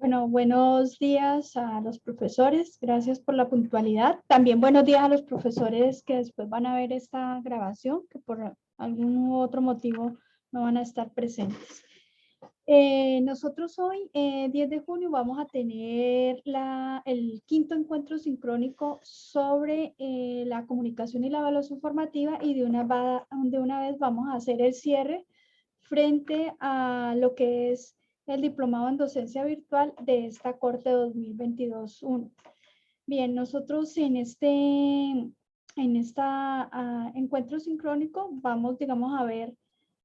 Bueno, buenos días a los profesores. Gracias por la puntualidad. También buenos días a los profesores que después van a ver esta grabación, que por algún u otro motivo no van a estar presentes. Nosotros hoy, 10 de junio, vamos a tener el quinto encuentro sincrónico sobre la comunicación y la evaluación formativa, y de una vez vamos a hacer el cierre frente a lo que es el diplomado en docencia virtual de esta corte 2022-1. Bien, nosotros en esta encuentro sincrónico vamos, digamos, a ver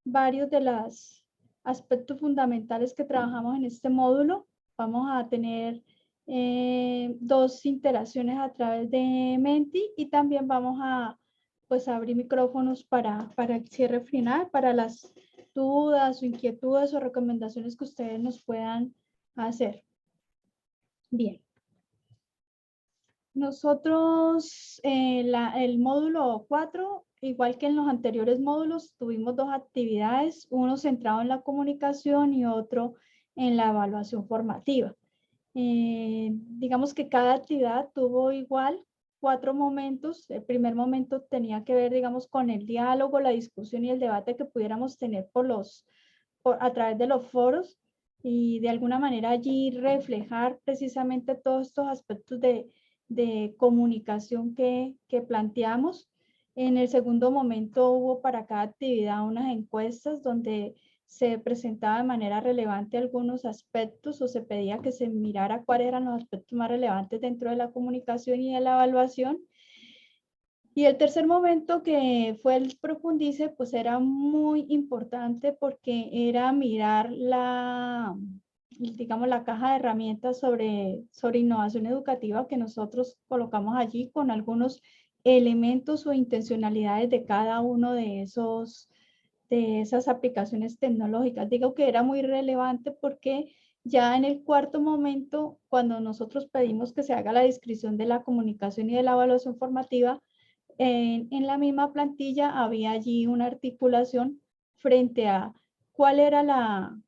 varios de los aspectos fundamentales que trabajamos en este módulo. Vamos a tener dos interacciones a través de Menti, y también vamos a pues abrir micrófonos para el cierre final, para las dudas o inquietudes o recomendaciones que ustedes nos puedan hacer. Bien. Nosotros, el módulo 4, igual que en los anteriores módulos, tuvimos dos actividades, uno centrado en la comunicación y otro en la evaluación formativa. Digamos que cada actividad tuvo igual 4 momentos. El primer momento tenía que ver, digamos, con el diálogo, la discusión y el debate que pudiéramos tener a través de los foros, y de alguna manera allí reflejar precisamente todos estos aspectos de comunicación que planteamos. En el segundo momento hubo para cada actividad unas encuestas donde se presentaba de manera relevante algunos aspectos, o se pedía que se mirara cuáles eran los aspectos más relevantes dentro de la comunicación y de la evaluación. Y el tercer momento, que fue el profundice, pues era muy importante porque era mirar digamos, la caja de herramientas sobre innovación educativa que nosotros colocamos allí, con algunos elementos o intencionalidades de cada uno de esas aplicaciones tecnológicas. Digo que era muy relevante porque ya en el cuarto momento, cuando nosotros pedimos que se haga la descripción de la comunicación y de la evaluación formativa, en la misma plantilla había allí una articulación frente a cuál era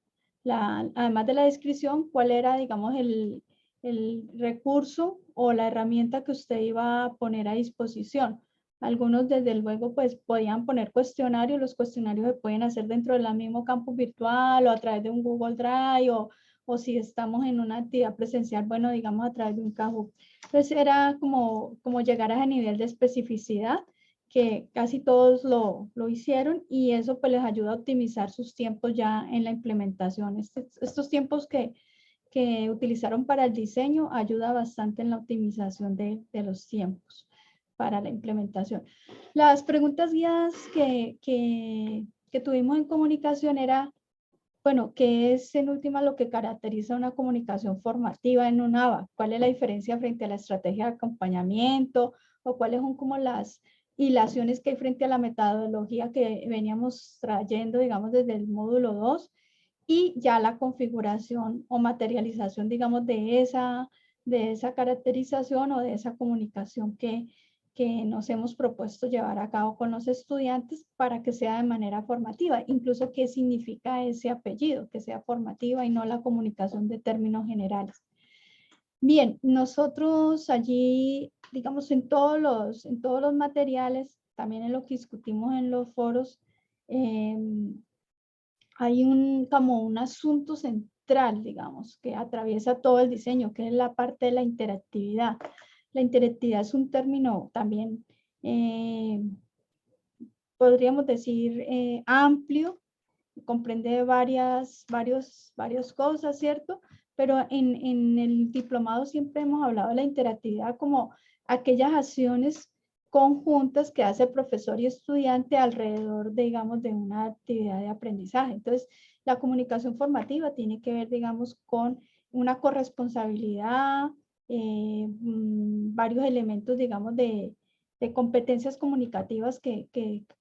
además de la descripción, cuál era, digamos, el recurso o la herramienta que usted iba a poner a disposición. Algunos, desde luego, pues podían poner cuestionarios. Los cuestionarios se pueden hacer dentro del mismo campus virtual o a través de un Google Drive, o si estamos en una actividad presencial, bueno, digamos, a través de un Kahoot. Entonces era como llegar a ese nivel de especificidad, que casi todos lo hicieron, y eso pues les ayuda a optimizar sus tiempos ya en la implementación. Estos tiempos que utilizaron para el diseño ayuda bastante en la optimización de los tiempos para la implementación. Las preguntas guiadas que tuvimos en comunicación era, bueno, ¿qué es en última lo que caracteriza una comunicación formativa en un ABA? ¿Cuál es la diferencia frente a la estrategia de acompañamiento? ¿O cuáles son como las hilaciones que hay frente a la metodología que veníamos trayendo, digamos, desde el módulo 2? Y ya la configuración o materialización, digamos, de esa caracterización o de esa comunicación que nos hemos propuesto llevar a cabo con los estudiantes para que sea de manera formativa. Incluso qué significa ese apellido, que sea formativa y no la comunicación de términos generales. Bien, nosotros allí, digamos, en todos los materiales, también en lo que discutimos en los foros, hay como un asunto central, digamos, que atraviesa todo el diseño, que es la parte de la interactividad. La interactividad es un término también, podríamos decir, amplio, comprende varias cosas, ¿cierto? Pero en el diplomado siempre hemos hablado de la interactividad como aquellas acciones conjuntas que hace profesor y estudiante alrededor, digamos, de una actividad de aprendizaje. Entonces, la comunicación formativa tiene que ver, digamos, con una corresponsabilidad, varios elementos, digamos, de competencias comunicativas que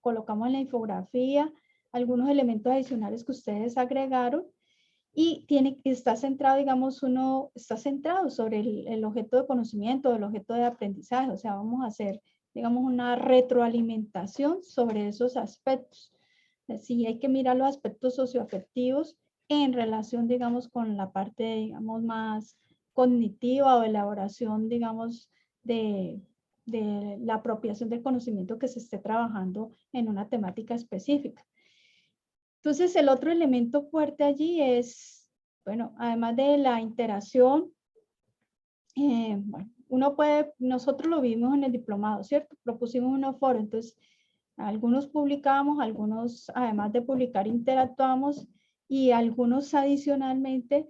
colocamos en la infografía, algunos elementos adicionales que ustedes agregaron, y está centrado, digamos, uno está centrado sobre el objeto de conocimiento, el objeto de aprendizaje. O sea, vamos a hacer, digamos, una retroalimentación sobre esos aspectos. Sí, hay que mirar los aspectos socioafectivos en relación, digamos, con la parte, digamos, más cognitiva o elaboración, digamos, de la apropiación del conocimiento que se esté trabajando en una temática específica. Entonces, el otro elemento fuerte allí es, bueno, además de la interacción, bueno, nosotros lo vimos en el diplomado, ¿cierto? Propusimos unos foros, entonces, algunos publicamos, algunos, además de publicar, interactuamos y algunos adicionalmente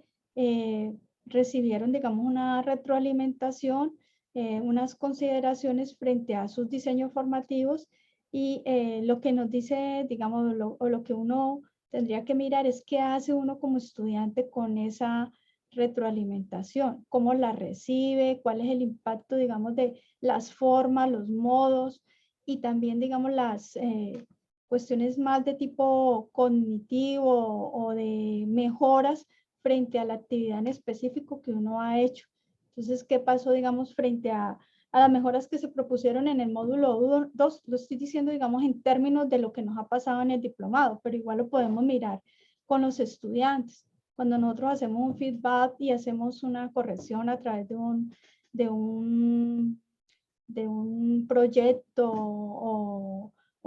recibieron, digamos, una retroalimentación, unas consideraciones frente a sus diseños formativos y lo que nos dice, digamos, o lo que uno tendría que mirar es qué hace uno como estudiante con esa retroalimentación, cómo la recibe, cuál es el impacto, digamos, de las formas, los modos, y también, digamos, las cuestiones más de tipo cognitivo o de mejoras frente a la actividad en específico que uno ha hecho. Entonces, ¿qué pasó, digamos, frente a las mejoras que se propusieron en el módulo 2? Lo estoy diciendo, digamos, en términos de lo que nos ha pasado en el diplomado, pero igual lo podemos mirar con los estudiantes. Cuando nosotros hacemos un feedback y hacemos una corrección a través de un de un proyecto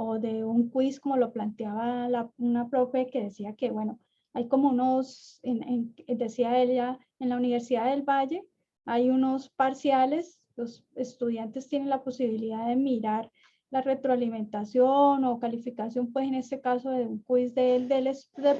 o de un quiz, como lo planteaba una profe que decía que, bueno, hay como unos, decía ella, en la Universidad del Valle hay unos parciales, los estudiantes tienen la posibilidad de mirar la retroalimentación o calificación, pues en este caso de un quiz del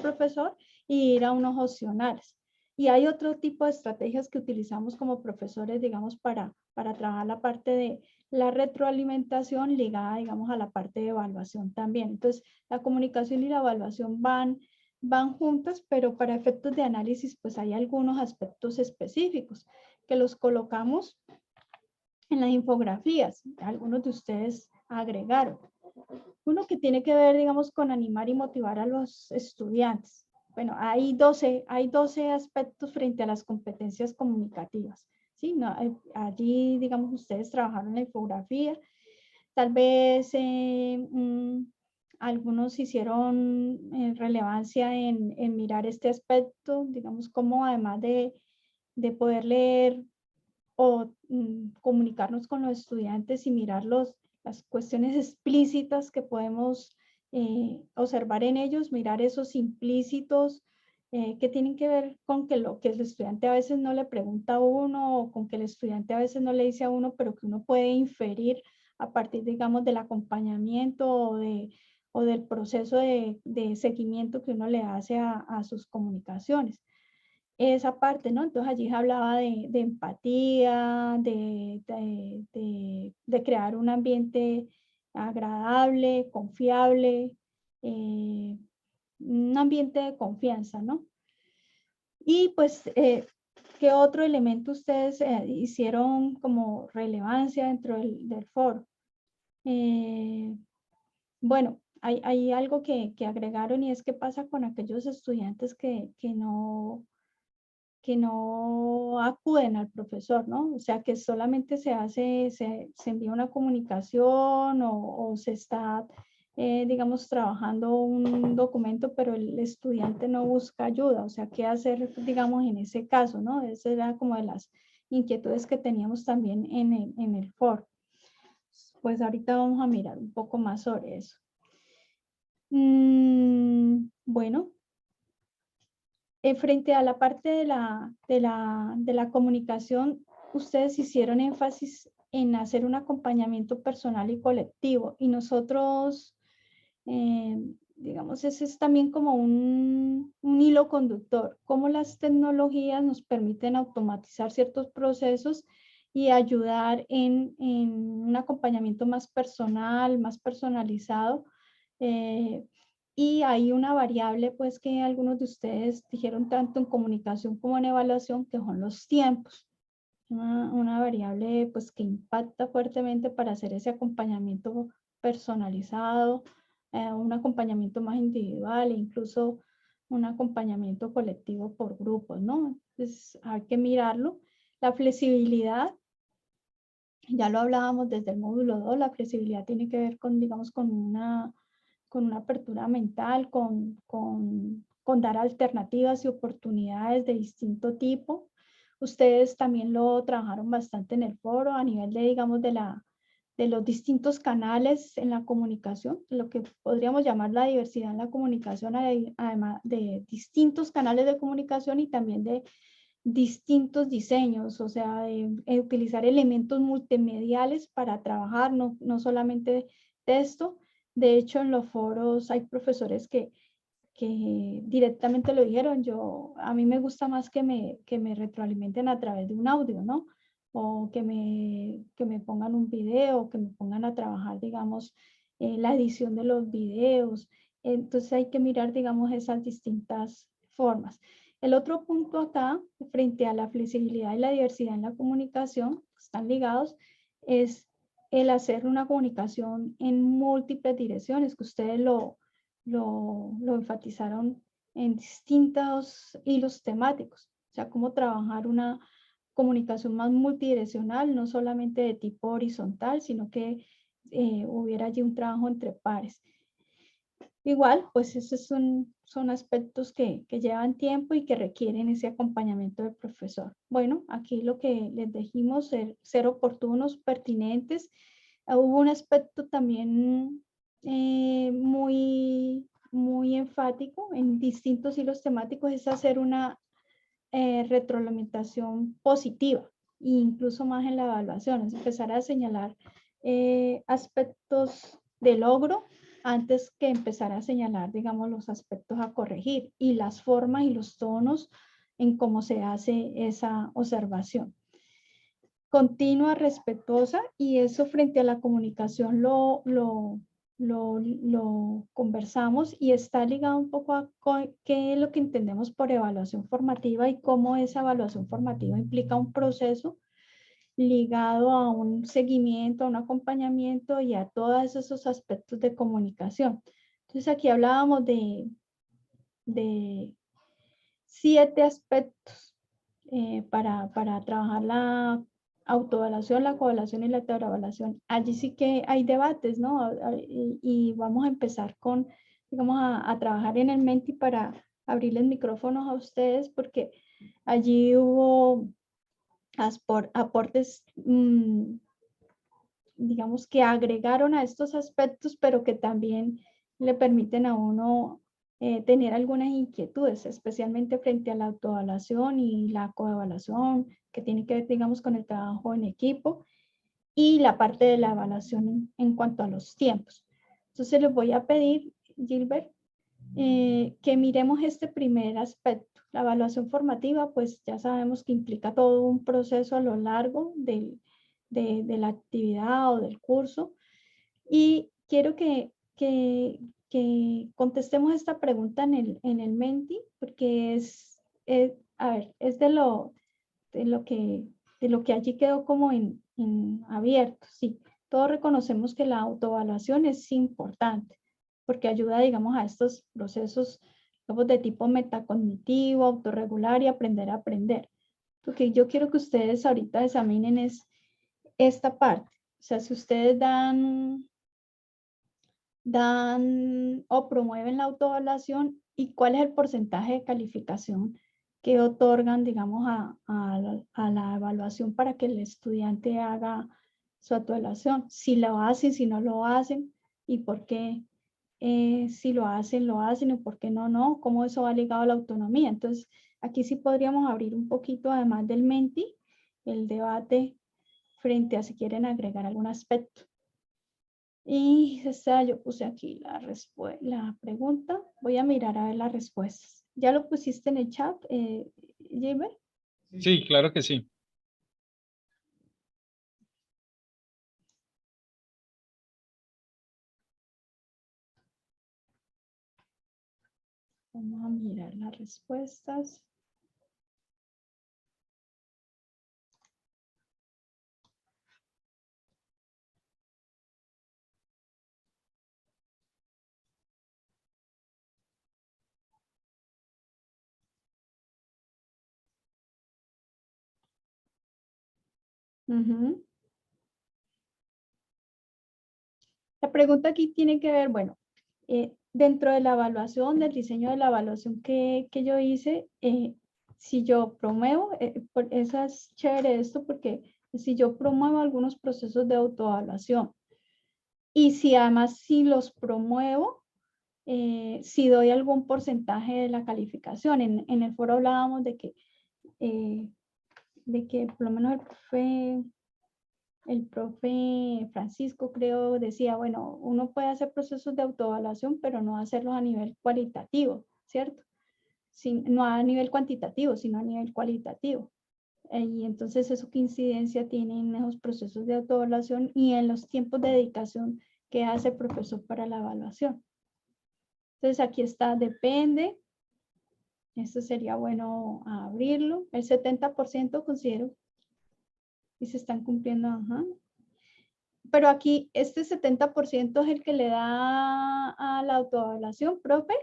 profesor, y ir a unos opcionales. Y hay otro tipo de estrategias que utilizamos como profesores, digamos, para trabajar la parte de la retroalimentación ligada, digamos, a la parte de evaluación también. Entonces, la comunicación y la evaluación van juntas, pero para efectos de análisis, pues hay algunos aspectos específicos que los colocamos en las infografías. Algunos de ustedes agregaron. Uno que tiene que ver, digamos, con animar y motivar a los estudiantes. Bueno, hay 12 aspectos frente a las competencias comunicativas. ¿Sí? No, allí, digamos, ustedes trabajaron la infografía. Tal vez algunos hicieron relevancia en mirar este aspecto, digamos, como además de poder leer o comunicarnos con los estudiantes y mirar las cuestiones explícitas que podemos observar en ellos, mirar esos implícitos que tienen que ver con que lo que el estudiante a veces no le pregunta a uno o con que el estudiante a veces no le dice a uno, pero que uno puede inferir a partir, digamos, del acompañamiento o del proceso de seguimiento que uno le hace a sus comunicaciones. Esa parte, ¿no? Entonces allí se hablaba de empatía, de crear un ambiente agradable, confiable, un ambiente de confianza, ¿no? Y pues, ¿qué otro elemento ustedes hicieron como relevancia dentro del foro? Bueno, hay algo que agregaron y es qué pasa con aquellos estudiantes que no acuden al profesor, ¿no? O sea, que solamente se envía una comunicación o se está, digamos, trabajando un documento, pero el estudiante no busca ayuda. O sea, ¿qué hacer, digamos, en ese caso, no? Esa era como de las inquietudes que teníamos también en el foro. Pues ahorita vamos a mirar un poco más sobre eso. Bueno, frente a la parte de la comunicación, ustedes hicieron énfasis en hacer un acompañamiento personal y colectivo y nosotros, digamos, ese es también como un hilo conductor, cómo las tecnologías nos permiten automatizar ciertos procesos y ayudar en un acompañamiento más personal, más personalizado. Y hay una variable, pues, que algunos de ustedes dijeron tanto en comunicación como en evaluación, que son los tiempos. Una variable, pues, que impacta fuertemente para hacer ese acompañamiento personalizado, un acompañamiento más individual e incluso un acompañamiento colectivo por grupos, ¿no? Entonces, hay que mirarlo. La flexibilidad, ya lo hablábamos desde el módulo 2, la flexibilidad tiene que ver con, digamos, con una apertura mental, con con dar alternativas y oportunidades de distinto tipo. Ustedes también lo trabajaron bastante en el foro a nivel de, digamos, de los distintos canales en la comunicación, lo que podríamos llamar la diversidad en la comunicación, además de distintos canales de comunicación y también de distintos diseños, o sea, de utilizar elementos multimediales para trabajar, no solamente texto. De hecho, en los foros hay profesores que directamente lo dijeron. A mí me gusta más que me retroalimenten a través de un audio, ¿no? O que me pongan un video, que me pongan a trabajar, digamos, la edición de los videos. Entonces hay que mirar, digamos, esas distintas formas. El otro punto acá, frente a la flexibilidad y la diversidad en la comunicación, están ligados, es el hacer una comunicación en múltiples direcciones, que ustedes lo enfatizaron en distintos hilos temáticos. O sea, cómo trabajar una comunicación más multidireccional, no solamente de tipo horizontal, sino que hubiera allí un trabajo entre pares. Igual, pues esos son aspectos que llevan tiempo y que requieren ese acompañamiento del profesor. Bueno, aquí lo que les dijimos, ser oportunos, pertinentes. Hubo un aspecto también muy enfático en distintos hilos temáticos, es hacer una retroalimentación positiva, e incluso más en la evaluación, es empezar a señalar aspectos de logro antes que empezar a señalar, digamos, los aspectos a corregir y las formas y los tonos en cómo se hace esa observación. Continua, respetuosa, y eso frente a la comunicación lo conversamos, y está ligado un poco a qué es lo que entendemos por evaluación formativa y cómo esa evaluación formativa implica un proceso ligado a un seguimiento, a un acompañamiento y a todos esos aspectos de comunicación. Entonces aquí hablábamos de 7 aspectos para trabajar la autoevaluación, la coevaluación y la heteroevaluación. Allí sí que hay debates, ¿no? Y vamos a empezar con, digamos, a trabajar en el Menti para abrirles micrófonos a ustedes, porque allí hubo aportes, digamos, que agregaron a estos aspectos, pero que también le permiten a uno tener algunas inquietudes, especialmente frente a la autoevaluación y la coevaluación, que tiene que ver, digamos, con el trabajo en equipo, y la parte de la evaluación en cuanto a los tiempos. Entonces les voy a pedir, Gilbert, que miremos este primer aspecto. La evaluación formativa, pues ya sabemos que implica todo un proceso a lo largo de la actividad o del curso. Y quiero que contestemos esta pregunta en el Menti, porque a ver, es de lo que allí quedó como en abierto. Sí, todos reconocemos que la autoevaluación es importante, porque ayuda, digamos, a estos procesos, digamos, de tipo metacognitivo, autorregular y aprender a aprender. Lo que yo quiero que ustedes ahorita examinen es esta parte. O sea, si ustedes dan o promueven la autoevaluación, y cuál es el porcentaje de calificación que otorgan, digamos, a la evaluación para que el estudiante haga su autoevaluación. Si lo hacen, si no lo hacen, y por qué. Si lo hacen, y por qué no, cómo eso va ligado a la autonomía. Entonces, aquí sí podríamos abrir un poquito, además del Menti, el debate frente a si quieren agregar algún aspecto. Y yo puse aquí la pregunta. Voy a mirar a ver las respuestas. ¿Ya lo pusiste en el chat, Gilbert? Sí, claro que sí. Vamos a mirar las respuestas. La pregunta aquí tiene que ver, bueno, dentro de la evaluación, del diseño de la evaluación que yo hice, si yo promuevo, eso es chévere esto, porque si yo promuevo algunos procesos de autoevaluación y si además si los promuevo, si doy algún porcentaje de la calificación. En el foro hablábamos de que por lo menos el profe Francisco, creo, decía, bueno, uno puede hacer procesos de autoevaluación, pero no hacerlos a nivel cualitativo, ¿cierto? No a nivel cuantitativo, sino a nivel cualitativo. Y entonces eso qué incidencia tiene en esos procesos de autoevaluación y en los tiempos de dedicación que hace el profesor para la evaluación. Entonces aquí está, depende. Esto sería bueno abrirlo. El 70% considero y se están cumpliendo, ajá. Pero aquí este 70% es el que le da a la autoevaluación, profe,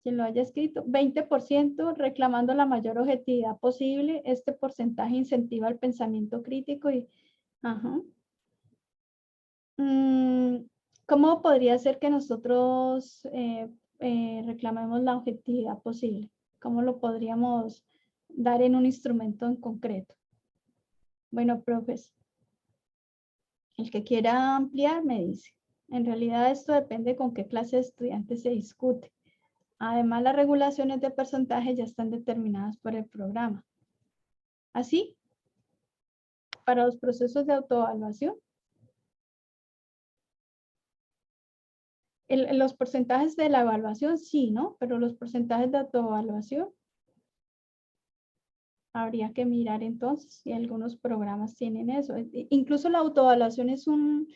quien lo haya escrito. 20% reclamando la mayor objetividad posible. Este porcentaje incentiva el pensamiento crítico y, ajá. ¿Cómo podría ser que nosotros reclamemos la objetividad posible? ¿Cómo lo podríamos dar en un instrumento en concreto? Bueno, profes, el que quiera ampliar me dice. En realidad esto depende con qué clase de estudiantes se discute. Además, las regulaciones de porcentaje ya están determinadas por el programa. Así, para los procesos de autoevaluación, los porcentajes de la evaluación sí, ¿no? Pero los porcentajes de autoevaluación habría que mirar entonces si algunos programas tienen eso. Incluso la autoevaluación es un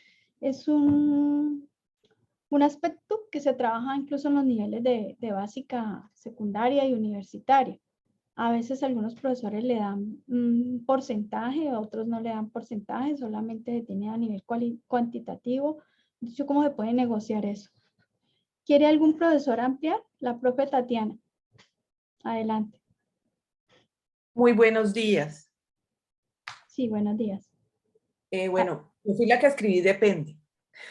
aspecto que se trabaja incluso en los niveles de básica, secundaria y universitaria. A veces algunos profesores le dan un porcentaje, otros no le dan porcentaje, solamente se tiene a nivel cuantitativo. ¿Cómo se puede negociar eso? ¿Quiere algún profesor ampliar? La profe Tatiana. Adelante. Muy buenos días. Sí, buenos días. Bueno, yo fui la que escribí depende.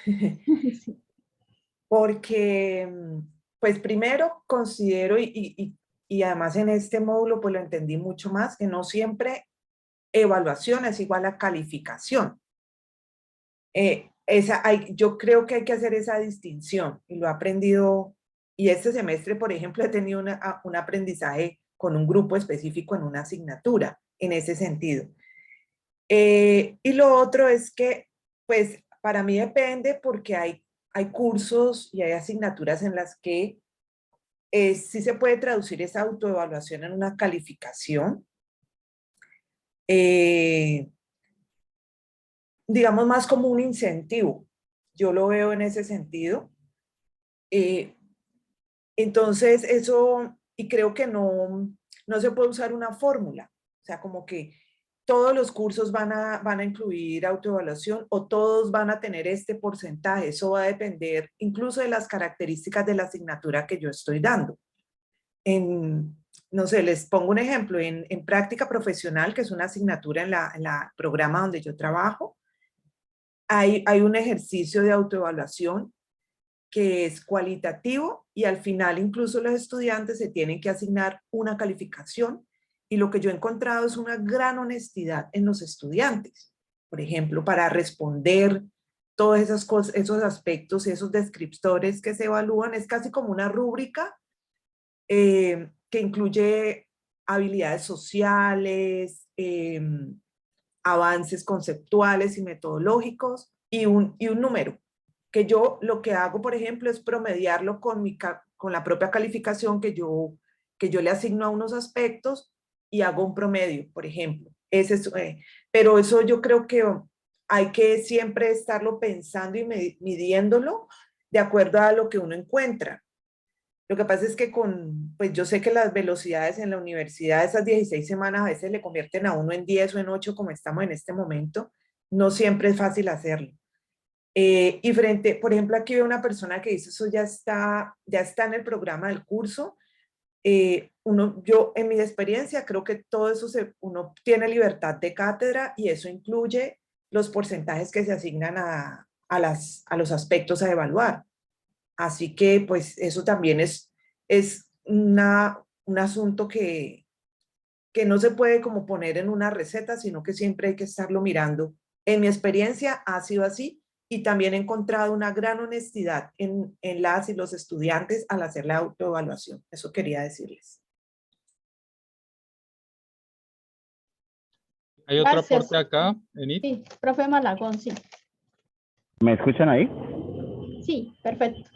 Sí. Porque, pues primero considero, y además en este módulo pues lo entendí mucho más, que no siempre evaluación es igual a calificación. Yo creo que hay que hacer esa distinción y lo he aprendido, y este semestre, por ejemplo, he tenido un aprendizaje con un grupo específico en una asignatura, en ese sentido. Y lo otro es que, pues, para mí depende porque hay cursos y hay asignaturas en las que sí se puede traducir esa autoevaluación en una calificación. Digamos más como un incentivo. Yo lo veo en ese sentido. Entonces, eso, y creo que no se puede usar una fórmula. O sea, como que todos los cursos van a incluir autoevaluación o todos van a tener este porcentaje. Eso va a depender incluso de las características de la asignatura que yo estoy dando. No sé, les pongo un ejemplo. En práctica profesional, que es una asignatura en la programa donde yo trabajo, hay un ejercicio de autoevaluación que es cualitativo y al final incluso los estudiantes se tienen que asignar una calificación y lo que yo he encontrado es una gran honestidad en los estudiantes, por ejemplo, para responder todas esas cosas, esos aspectos, esos descriptores que se evalúan, es casi como una rúbrica que incluye habilidades sociales, avances conceptuales y metodológicos y un número que yo lo que hago, por ejemplo, es promediarlo con la propia calificación que yo le asigno a unos aspectos y hago un promedio, por ejemplo. Pero eso yo creo que hay que siempre estarlo pensando y midiéndolo de acuerdo a lo que uno encuentra. Lo que pasa es que pues yo sé que las velocidades en la universidad, esas 16 semanas a veces le convierten a uno en 10 o en 8 como estamos en este momento. No siempre es fácil hacerlo. Y por ejemplo, aquí veo una persona que dice, eso ya está en el programa del curso. Yo en mi experiencia creo que todo eso uno tiene libertad de cátedra y eso incluye los porcentajes que se asignan a los aspectos a evaluar. Así que pues eso también es un asunto que no se puede como poner en una receta, sino que siempre hay que estarlo mirando. En mi experiencia ha sido así y también he encontrado una gran honestidad en las y los estudiantes al hacer la autoevaluación. Eso quería decirles. Hay otro Gracias. aporte acá, Enid. Sí, profe Malagón, sí. ¿Me escuchan ahí? Sí, perfecto.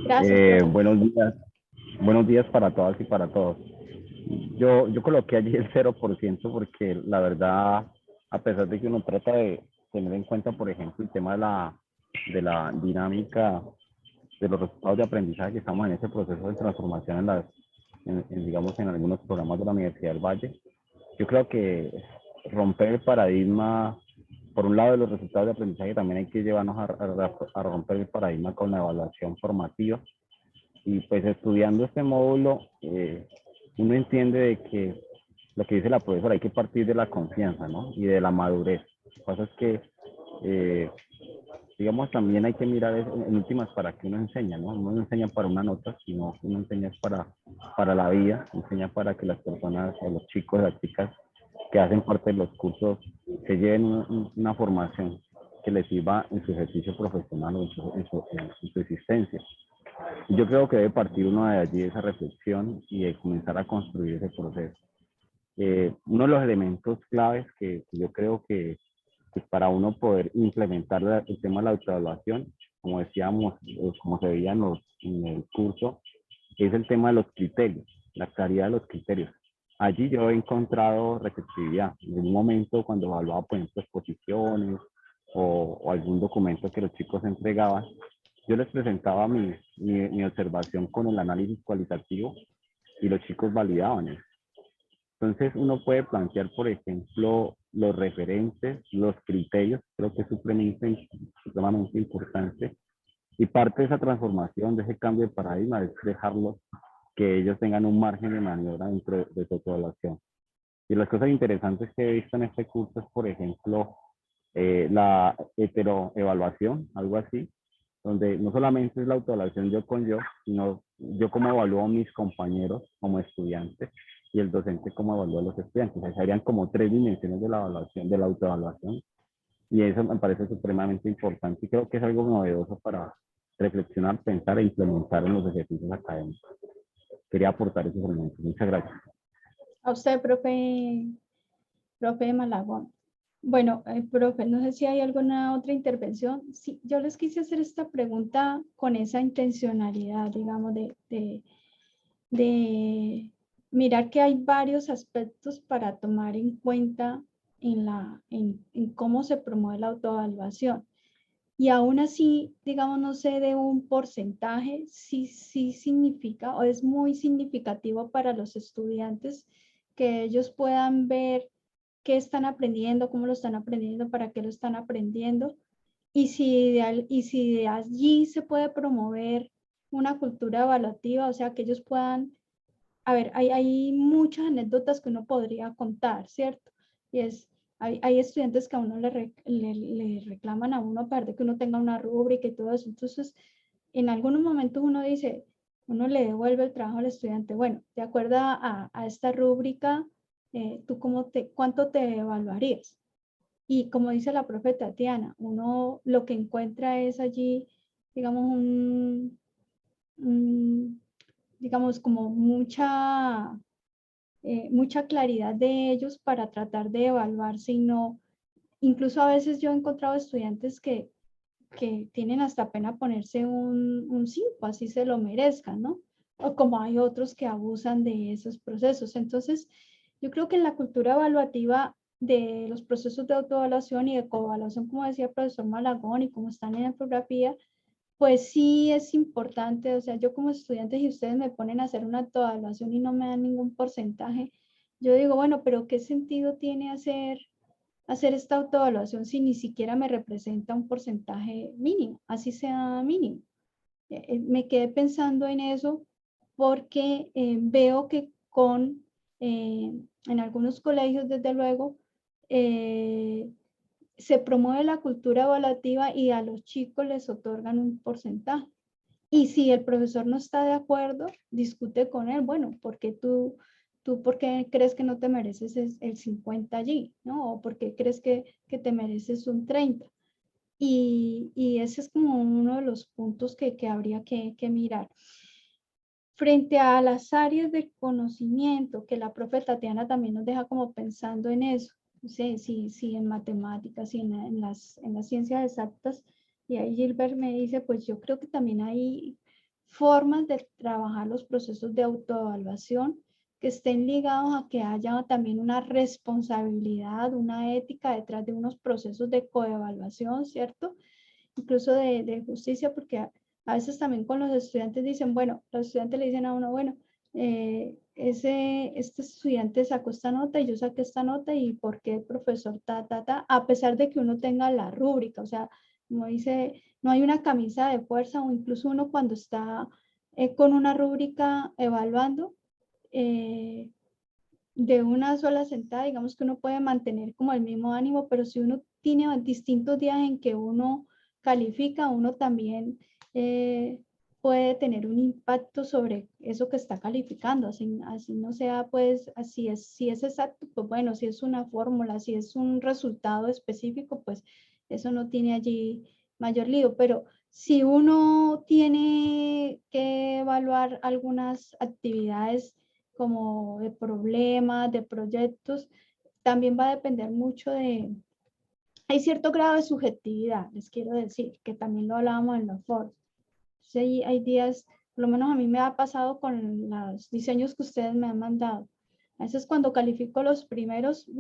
Gracias, profe. Buenos días para todas y para todos. Yo coloqué allí el 0% porque la verdad, a pesar de que uno trata de tener en cuenta, por ejemplo, el tema de la dinámica de los resultados de aprendizaje, que estamos en ese proceso de transformación digamos, en algunos programas de la Universidad del Valle, yo creo que romper el paradigma, por un lado de los resultados de aprendizaje, también hay que llevarnos a romper el paradigma con la evaluación formativa. Y pues estudiando este módulo, uno entiende de que lo que dice la profesora, hay que partir de la confianza, ¿no? Y de la madurez. Lo que pasa es que, digamos, también hay que mirar en últimas para qué uno enseña, ¿no? Uno no enseña para una nota, sino uno enseña para la vida, enseña para que las personas, o los chicos, las chicas que hacen parte de los cursos, se lleven una formación que les sirva en su ejercicio profesional o en su existencia. Yo creo que debe partir uno de allí, de esa reflexión y de comenzar a construir ese proceso. Uno de los elementos claves que yo creo que para uno poder implementar el tema de la autoevaluación, como decíamos, como se veía en el curso, es el tema de los criterios, la claridad de los criterios. Allí yo he encontrado receptividad. En un momento cuando evaluaba, por ejemplo, exposiciones o algún documento que los chicos entregaban, yo les presentaba mi observación con el análisis cualitativo y los chicos validaban eso. Entonces uno puede plantear, por ejemplo, los referentes, los criterios, creo que es supremamente importante. Y parte de esa transformación, de ese cambio de paradigma, es dejarlos que ellos tengan un margen de maniobra dentro de su evaluación. Y las cosas interesantes que he visto en este curso es, por ejemplo, la heteroevaluación, algo así, donde no solamente es la autoevaluación yo con yo, sino yo cómo evalúo a mis compañeros como estudiantes y el docente cómo evalúa a los estudiantes. O sea, serían como 3 dimensiones de la evaluación, de la autoevaluación, y eso me parece supremamente importante y creo que es algo novedoso para reflexionar, pensar e implementar en los ejercicios académicos. Quería aportar esos elementos. Muchas gracias. A usted, profe Malagón. Bueno, profe, no sé si hay alguna otra intervención. Sí, yo les quise hacer esta pregunta con esa intencionalidad, digamos, de mirar que hay varios aspectos para tomar en cuenta en cómo se promueve la autoevaluación. Y aún así, digamos, no sé, de un porcentaje, sí significa o es muy significativo para los estudiantes que ellos puedan ver qué están aprendiendo, cómo lo están aprendiendo, para qué lo están aprendiendo. Y si de allí se puede promover una cultura evaluativa, o sea, que ellos puedan, a ver, hay muchas anécdotas que uno podría contar, ¿cierto? Y hay estudiantes que a uno le reclaman a uno, aparte de que uno tenga una rúbrica y todo eso. Entonces, en algunos momentos uno dice, uno le devuelve el trabajo al estudiante. Bueno, de acuerdo a esta rúbrica, ¿tú cuánto te evaluarías? Y como dice la profe Tatiana, uno lo que encuentra es allí, digamos, digamos, como mucha claridad de ellos para tratar de evaluar, sino incluso a veces yo he encontrado estudiantes que tienen hasta pena ponerse un 5, así se lo merezcan, ¿no? O como hay otros que abusan de esos procesos. Entonces, yo creo que en la cultura evaluativa de los procesos de autoevaluación y de coevaluación, como decía el profesor Malagón y como están en la infografía, pues sí es importante, o sea, yo como estudiante, si ustedes me ponen a hacer una autoevaluación y no me dan ningún porcentaje, yo digo, bueno, pero ¿qué sentido tiene hacer esta autoevaluación si ni siquiera me representa un porcentaje mínimo, así sea mínimo? Me quedé pensando en eso porque veo que en algunos colegios, desde luego, se promueve la cultura evaluativa y a los chicos les otorgan un porcentaje. Y si el profesor no está de acuerdo, discute con él, bueno, ¿por qué tú por qué crees que no te mereces el 50 allí? ¿No? ¿O por qué crees que te mereces un 30? Y ese es como uno de los puntos que habría que mirar. Frente a las áreas de conocimiento, que la profe Tatiana también nos deja como pensando en eso, no sé, si en matemáticas, si en las ciencias exactas, y ahí Gilbert me dice, pues yo creo que también hay formas de trabajar los procesos de autoevaluación que estén ligados a que haya también una responsabilidad, una ética detrás de unos procesos de coevaluación, ¿cierto? Incluso de justicia, porque a veces también con los estudiantes dicen, bueno, los estudiantes le dicen a uno, bueno, este estudiante sacó esta nota y yo saqué esta nota y por qué el profesor a pesar de que uno tenga la rúbrica, o sea, como dice, no hay una camisa de fuerza o incluso uno cuando está con una rúbrica evaluando, de una sola sentada, digamos que uno puede mantener como el mismo ánimo, pero si uno tiene distintos días en que uno califica, uno también puede tener un impacto sobre eso que está calificando, así no sea pues, si es exacto, pues bueno, si es una fórmula, si es un resultado específico, pues eso no tiene allí mayor lío, pero si uno tiene que evaluar algunas actividades como de problemas, de proyectos, también va a depender mucho de, hay cierto grado de subjetividad, les quiero decir, que también lo hablábamos en los foros. Entonces, hay días, por lo menos a mí me ha pasado con los diseños que ustedes me han mandado. A veces cuando califico los primeros,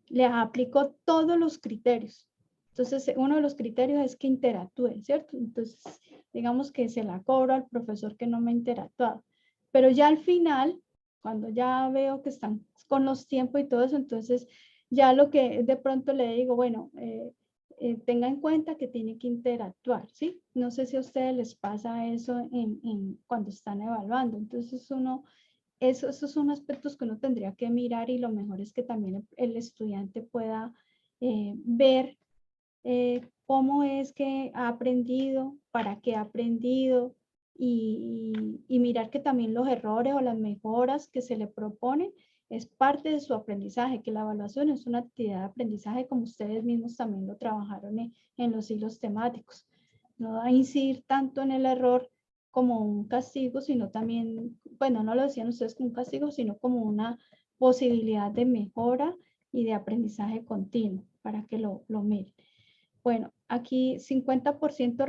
les aplico todos los criterios. Entonces, uno de los criterios es que interactúen, ¿cierto? Entonces, digamos que se la cobro al profesor que no me ha interactuado. Pero ya al final, cuando ya veo que están con los tiempos y todo eso, entonces ya lo que de pronto le digo, bueno, tenga en cuenta que tiene que interactuar, ¿sí? No sé si a ustedes les pasa eso cuando están evaluando. Entonces esos son aspectos que uno tendría que mirar y lo mejor es que también el estudiante pueda ver cómo es que ha aprendido, para qué ha aprendido y mirar que también los errores o las mejoras que se le proponen es parte de su aprendizaje, que la evaluación es una actividad de aprendizaje como ustedes mismos también lo trabajaron en los hilos temáticos. No va a incidir tanto en el error como un castigo, sino también, bueno, no lo decían ustedes como un castigo, sino como una posibilidad de mejora y de aprendizaje continuo para que lo miren. Bueno, aquí 50%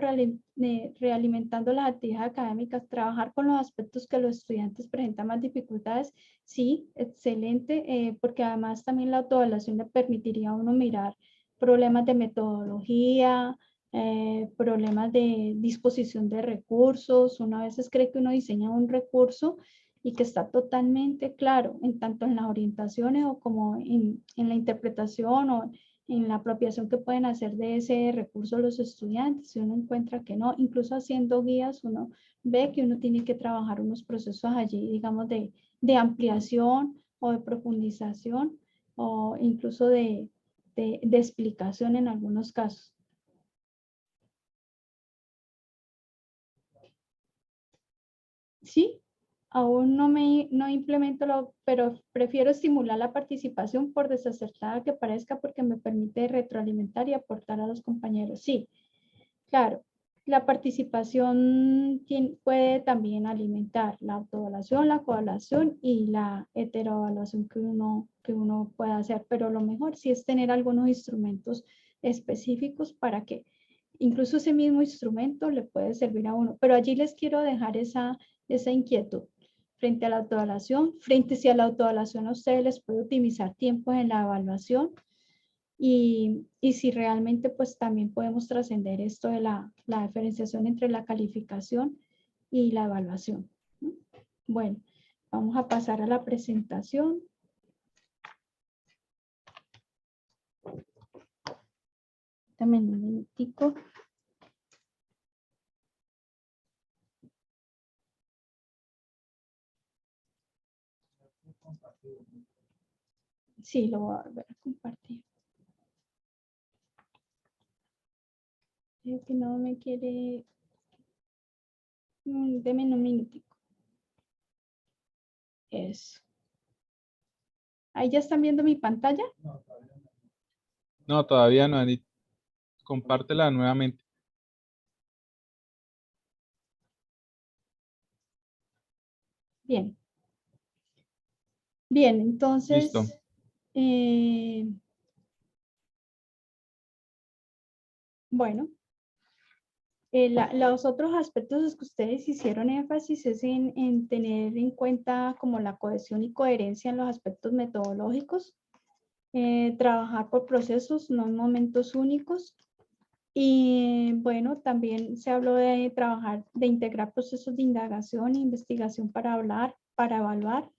realimentando las actividades académicas, trabajar con los aspectos que los estudiantes presentan más dificultades, sí, excelente, porque además también la autoevaluación le permitiría a uno mirar problemas de metodología, problemas de disposición de recursos. Uno a veces cree que uno diseña un recurso y que está totalmente claro, en tanto en las orientaciones o como en la interpretación o en la apropiación que pueden hacer de ese recurso los estudiantes. Si uno encuentra que no, incluso haciendo guías, uno ve que uno tiene que trabajar unos procesos allí, digamos, de ampliación o de profundización o incluso de explicación en algunos casos. Sí, aún no implemento, pero prefiero estimular la participación por desacertada que parezca porque me permite retroalimentar y aportar a los compañeros. Sí, claro, la participación puede también alimentar la autoevaluación, la coevaluación y la heteroevaluación que uno pueda hacer, pero lo mejor sí es tener algunos instrumentos específicos para que incluso ese mismo instrumento le puede servir a uno. Pero allí les quiero dejar esa inquietud frente a la autoevaluación, frente si a la autoevaluación a ustedes les puede optimizar tiempos en la evaluación y si realmente pues también podemos trascender esto de la diferenciación entre la calificación y la evaluación. Bueno, vamos a pasar a la presentación. Dame un minutico. Sí, lo voy a volver a compartir. Creo que no me quiere Deme un minutico. Eso. ¿Ahí ya están viendo mi pantalla? No, todavía no, Anita. Compártela nuevamente. Bien. Bien, entonces, Listo. bueno, los otros aspectos que ustedes hicieron énfasis es en tener en cuenta como la cohesión y coherencia en los aspectos metodológicos, trabajar por procesos, no en momentos únicos. Y bueno, también se habló de trabajar, de integrar procesos de indagación e investigación para hablar, para evaluar.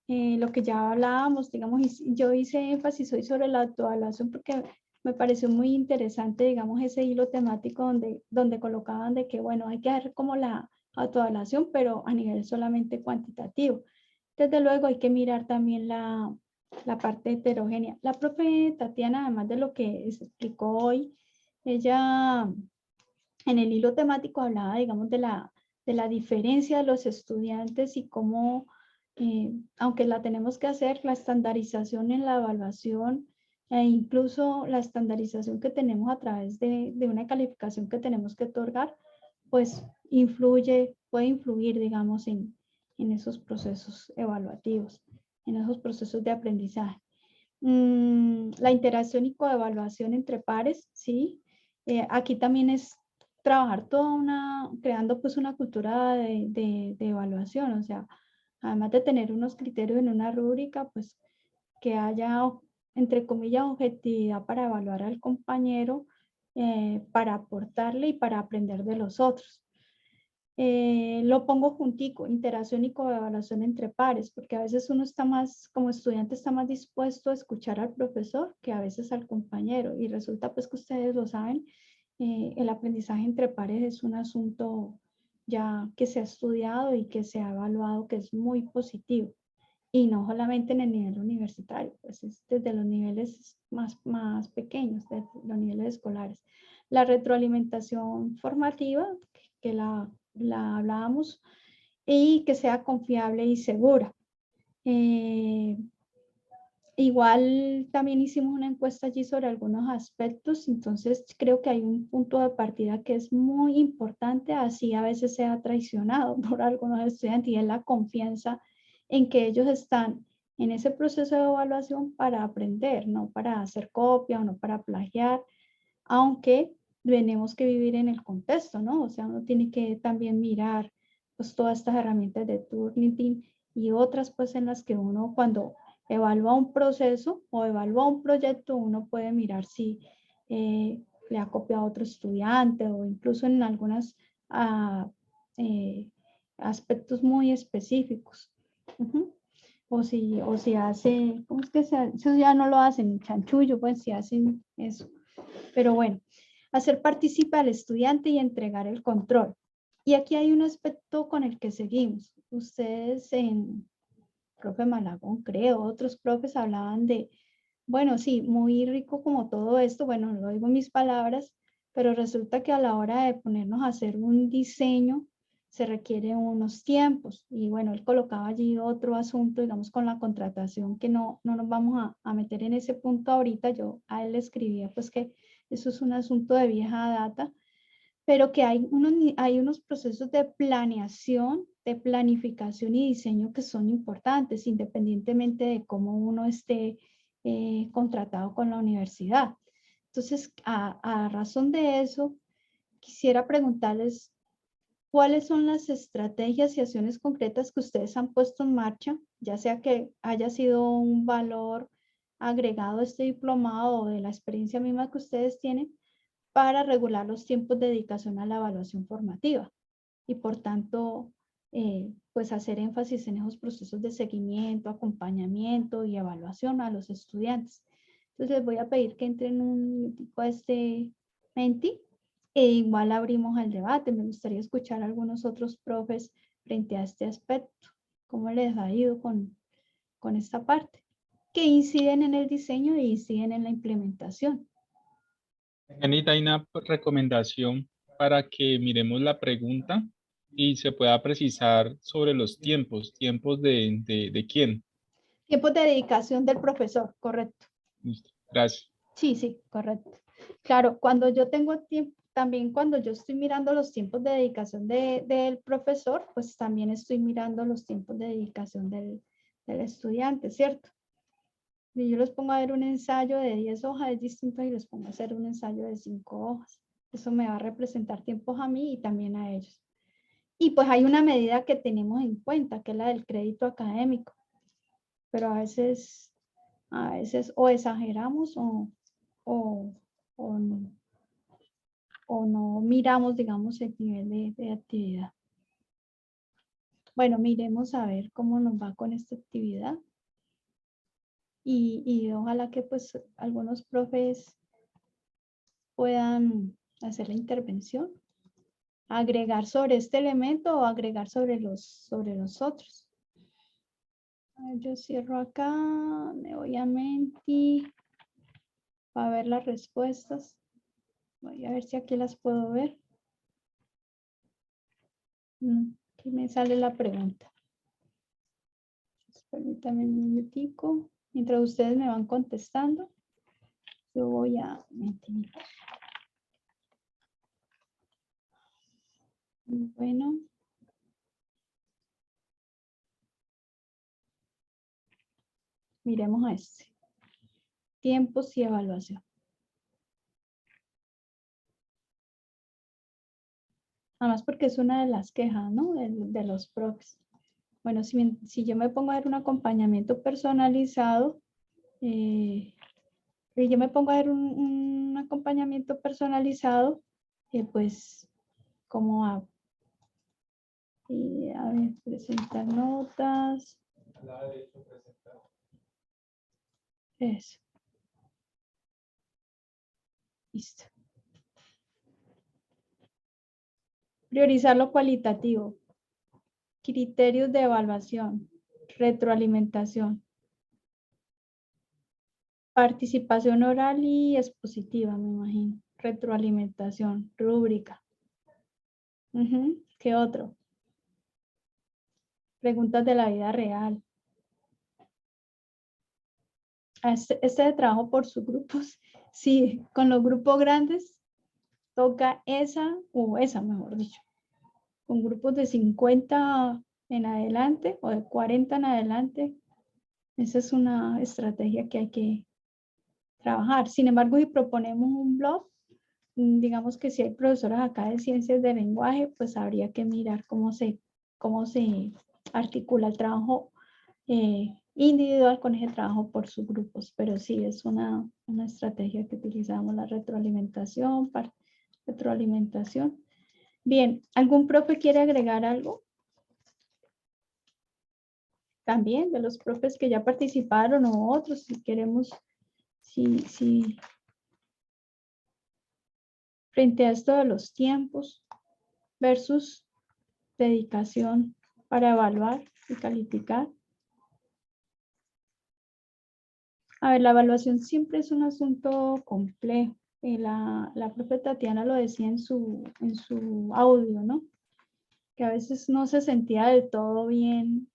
Lo que ya hablábamos, digamos, yo hice énfasis hoy sobre la autoevaluación porque me pareció muy interesante, digamos, ese hilo temático donde colocaban de que, bueno, hay que hacer como la autoevaluación, pero a nivel solamente cuantitativo. Desde luego hay que mirar también la parte heterogénea. La profe Tatiana, además de lo que se explicó hoy, ella en el hilo temático hablaba, digamos, de la diferencia de los estudiantes y cómo, aunque la tenemos que hacer, la estandarización en la evaluación e incluso la estandarización que tenemos a través de una calificación que tenemos que otorgar, pues puede influir, digamos, en esos procesos evaluativos, en esos procesos de aprendizaje. La interacción y coevaluación entre pares, ¿sí? Aquí también es trabajar creando pues una cultura de evaluación, o sea, además de tener unos criterios en una rúbrica, pues que haya, entre comillas, objetividad para evaluar al compañero, para aportarle y para aprender de los otros. Lo pongo juntico, interacción y coevaluación entre pares, porque a veces uno está más, como estudiante, está más dispuesto a escuchar al profesor que a veces al compañero. Y resulta pues que ustedes lo saben, el aprendizaje entre pares es un asunto ya que se ha estudiado y que se ha evaluado que es muy positivo. Y no solamente en el nivel universitario, pues es desde los niveles más pequeños, desde los niveles escolares. La retroalimentación formativa, que la hablábamos, y que sea confiable y segura. Igual también hicimos una encuesta allí sobre algunos aspectos, entonces creo que hay un punto de partida que es muy importante, así a veces sea traicionado por algunos estudiantes, y es la confianza en que ellos están en ese proceso de evaluación para aprender, no para hacer copia o no para plagiar, aunque tenemos que vivir en el contexto, ¿no? O sea, uno tiene que también mirar pues todas estas herramientas de Turnitin y otras pues en las que uno cuando evalúa un proceso o evalúa un proyecto, uno puede mirar si le ha copiado a otro estudiante o incluso en algunos aspectos muy específicos. O si hace, ¿cómo es que se hace? Eso ya no lo hacen, chanchullo, pues si hacen eso. Pero bueno, hacer partícipe al estudiante y entregar el control. Y aquí hay un aspecto con el que seguimos. Ustedes profe Malagón, creo, otros profes hablaban de, bueno, sí, muy rico como todo esto, bueno, lo digo en mis palabras, pero resulta que a la hora de ponernos a hacer un diseño se requieren unos tiempos. Y bueno, él colocaba allí otro asunto, digamos, con la contratación, que no nos vamos a meter en ese punto ahorita. Yo a él le escribía pues que eso es un asunto de vieja data, pero que hay unos procesos de planeación, de planificación y diseño que son importantes, independientemente de cómo uno esté contratado con la universidad. Entonces, a razón de eso, quisiera preguntarles cuáles son las estrategias y acciones concretas que ustedes han puesto en marcha, ya sea que haya sido un valor agregado a este diplomado o de la experiencia misma que ustedes tienen, para regular los tiempos de dedicación a la evaluación formativa y por tanto, pues hacer énfasis en esos procesos de seguimiento, acompañamiento y evaluación a los estudiantes. Entonces les voy a pedir que entren un minutico a este Menti e igual abrimos el debate. Me gustaría escuchar a algunos otros profes frente a este aspecto. ¿Cómo les ha ido con esta parte? Que inciden en el diseño e inciden en la implementación. Anita, hay una recomendación para que miremos la pregunta y se pueda precisar sobre los tiempos de quién. Tiempos de dedicación del profesor, correcto. Listo, gracias. Sí, sí, correcto. Claro, cuando yo tengo tiempo, también cuando yo estoy mirando los tiempos de dedicación del profesor, pues también estoy mirando los tiempos de dedicación del estudiante, ¿cierto? Si yo les pongo a ver un ensayo de 10 hojas, es distinto y les pongo a hacer un ensayo de 5 hojas. Eso me va a representar tiempos a mí y también a ellos. Y pues hay una medida que tenemos en cuenta, que es la del crédito académico. Pero a veces o exageramos o no miramos, digamos, el nivel de actividad. Bueno, miremos a ver cómo nos va con esta actividad. Y ojalá que pues algunos profes puedan hacer la intervención, agregar sobre este elemento o agregar sobre los otros. A ver, yo cierro acá, me voy a Menti para ver las respuestas. Voy a ver si aquí las puedo ver. Aquí me sale la pregunta. Permítanme un minutico. Mientras ustedes me van contestando, yo voy a Menti. Bueno. Miremos a este. Tiempos y evaluación. Además porque es una de las quejas, ¿no? De los profes. Bueno, si yo me pongo a ver un acompañamiento personalizado, si yo me pongo a ver un acompañamiento personalizado, pues, ¿cómo hago? Y a ver, presentar notas. Eso. Listo. Priorizar lo cualitativo. Criterios de evaluación. Retroalimentación. Participación oral y expositiva, me imagino. Retroalimentación. Rúbrica. ¿Qué otro? Preguntas de la vida real. Este de trabajo por subgrupos. Sí, con los grupos grandes toca esa, mejor dicho. Con grupos de 50 en adelante o de 40 en adelante. Esa es una estrategia que hay que trabajar. Sin embargo, si proponemos un blog, digamos que si hay profesoras acá de ciencias del lenguaje, pues habría que mirar cómo se articula el trabajo individual con ese trabajo por subgrupos. Pero sí, es una estrategia que utilizamos, la retroalimentación. Bien, ¿algún profe quiere agregar algo? También de los profes que ya participaron o otros, si queremos, si frente a esto de los tiempos versus dedicación para evaluar y calificar. A ver, la evaluación siempre es un asunto complejo. La profe Tatiana lo decía en su audio, ¿no? Que a veces no se sentía del todo bien.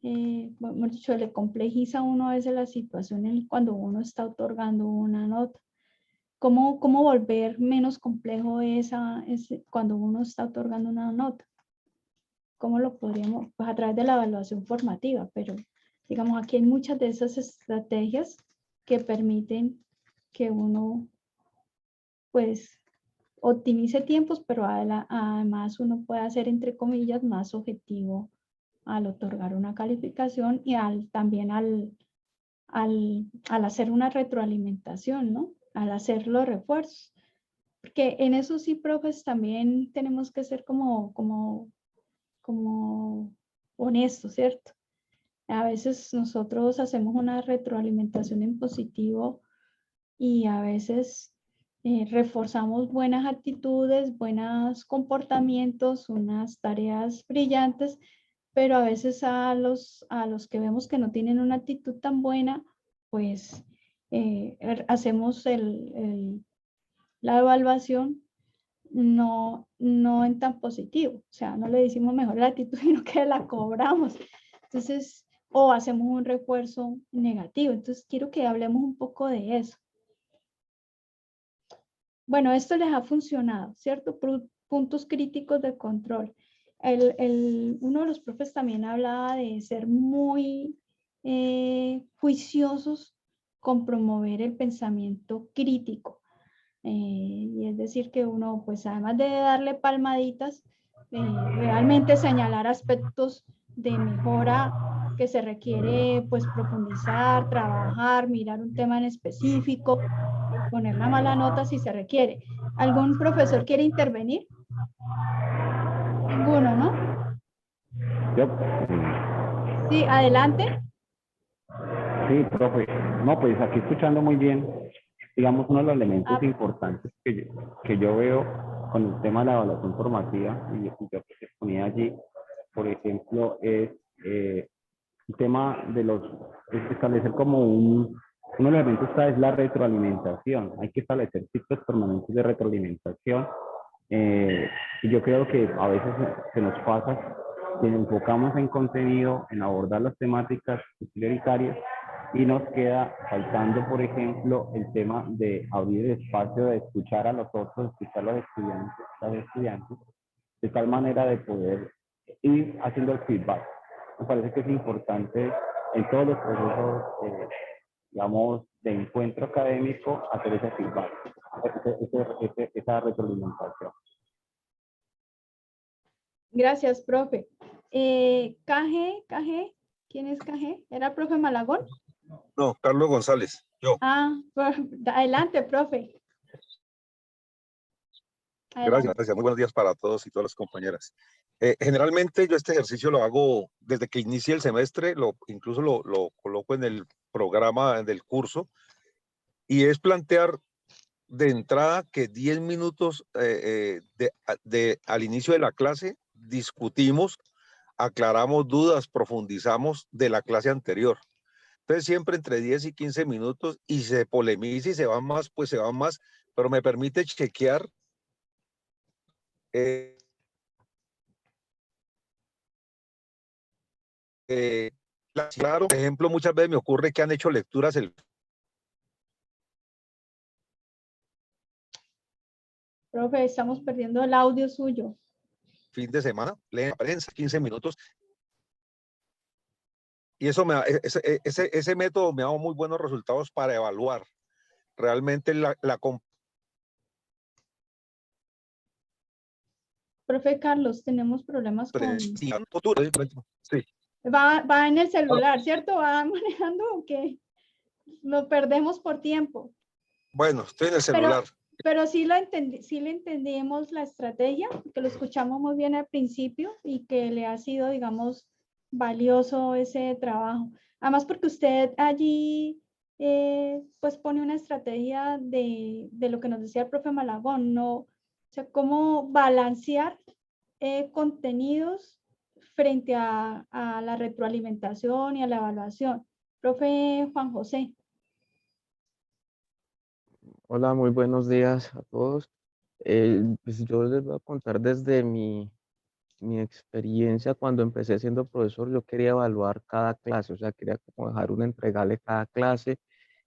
Hemos dicho, le complejiza a uno a veces la situación cuando uno está otorgando una nota. ¿Cómo volver menos complejo cuando uno está otorgando una nota? ¿Cómo lo podríamos? Pues a través de la evaluación formativa, pero digamos aquí hay muchas de esas estrategias que permiten que uno pues optimice tiempos, pero además uno puede hacer entre comillas más objetivo al otorgar una calificación y también al hacer una retroalimentación, ¿no? Al hacer los refuerzos. Porque en eso sí, profes, también tenemos que ser como honestos, ¿cierto? A veces nosotros hacemos una retroalimentación en positivo y a veces reforzamos buenas actitudes, buenos comportamientos, unas tareas brillantes, pero a veces a los que vemos que no tienen una actitud tan buena, pues hacemos la evaluación no en tan positivo. O sea, no le decimos mejor la actitud, sino que la cobramos. Entonces, o hacemos un refuerzo negativo. Entonces, quiero que hablemos un poco de eso. Bueno, esto les ha funcionado, ¿cierto? Puntos críticos de control. Uno de los profes también hablaba de ser muy juiciosos con promover el pensamiento crítico. Y es decir que uno, pues además de darle palmaditas, realmente señalar aspectos de mejora que se requiere pues profundizar, trabajar, mirar un tema en específico, poner la mala nota si se requiere. ¿Algún profesor quiere intervenir? Ninguno, ¿no? Yo, Sí, adelante. sí, profe. No, pues aquí escuchando muy bien, digamos, uno de los elementos importantes que yo veo con el tema de la evaluación formativa, y yo que exponía allí, por ejemplo, es el tema de establecer como uno de los elementos es la retroalimentación. Hay que establecer ciclos permanentes de retroalimentación. Y yo creo que a veces se nos pasa que nos enfocamos en contenido, en abordar las temáticas prioritarias y nos queda faltando, por ejemplo, el tema de abrir el espacio de escuchar a los otros, escuchar a los estudiantes, de tal manera de poder ir haciendo el feedback. Me parece que es importante en todos los procesos, digamos, de encuentro académico, hacer ese feedback, esa retroalimentación. Gracias, profe. KG, ¿quién es KG? ¿Era el profe Malagón? No, Carlos González, yo. Ah, adelante, profe. Adelante. Gracias. Muy buenos días para todos y todas las compañeras. Generalmente yo este ejercicio lo hago desde que inicia el semestre, incluso lo coloco en el programa del curso, y es plantear de entrada que 10 minutos al inicio de la clase discutimos, aclaramos dudas, profundizamos de la clase anterior. Entonces siempre entre 10 y 15 minutos, y se polemiza y se van más, pues se van más, pero me permite chequear claro, por ejemplo, muchas veces me ocurre que han hecho lecturas el Profe, estamos perdiendo el audio suyo. fin de semana, leen la prensa 15 minutos, y eso ese método me ha dado muy buenos resultados para evaluar realmente la Profe Carlos, tenemos problemas con... Sí. Va en el celular, ¿cierto? ¿Va manejando o qué? Lo perdemos por tiempo. Bueno, estoy en el celular. Pero sí le entendimos la estrategia, que lo escuchamos muy bien al principio y que le ha sido, digamos, valioso ese trabajo. Además, porque usted allí pues pone una estrategia de lo que nos decía el profe Malagón, ¿no? O sea, cómo balancear contenidos frente a la retroalimentación y a la evaluación. Profe Juan José. Hola, muy buenos días a todos. Pues yo les voy a contar desde mi experiencia cuando empecé siendo profesor. Yo quería evaluar cada clase, o sea, quería como dejar un entregable cada clase.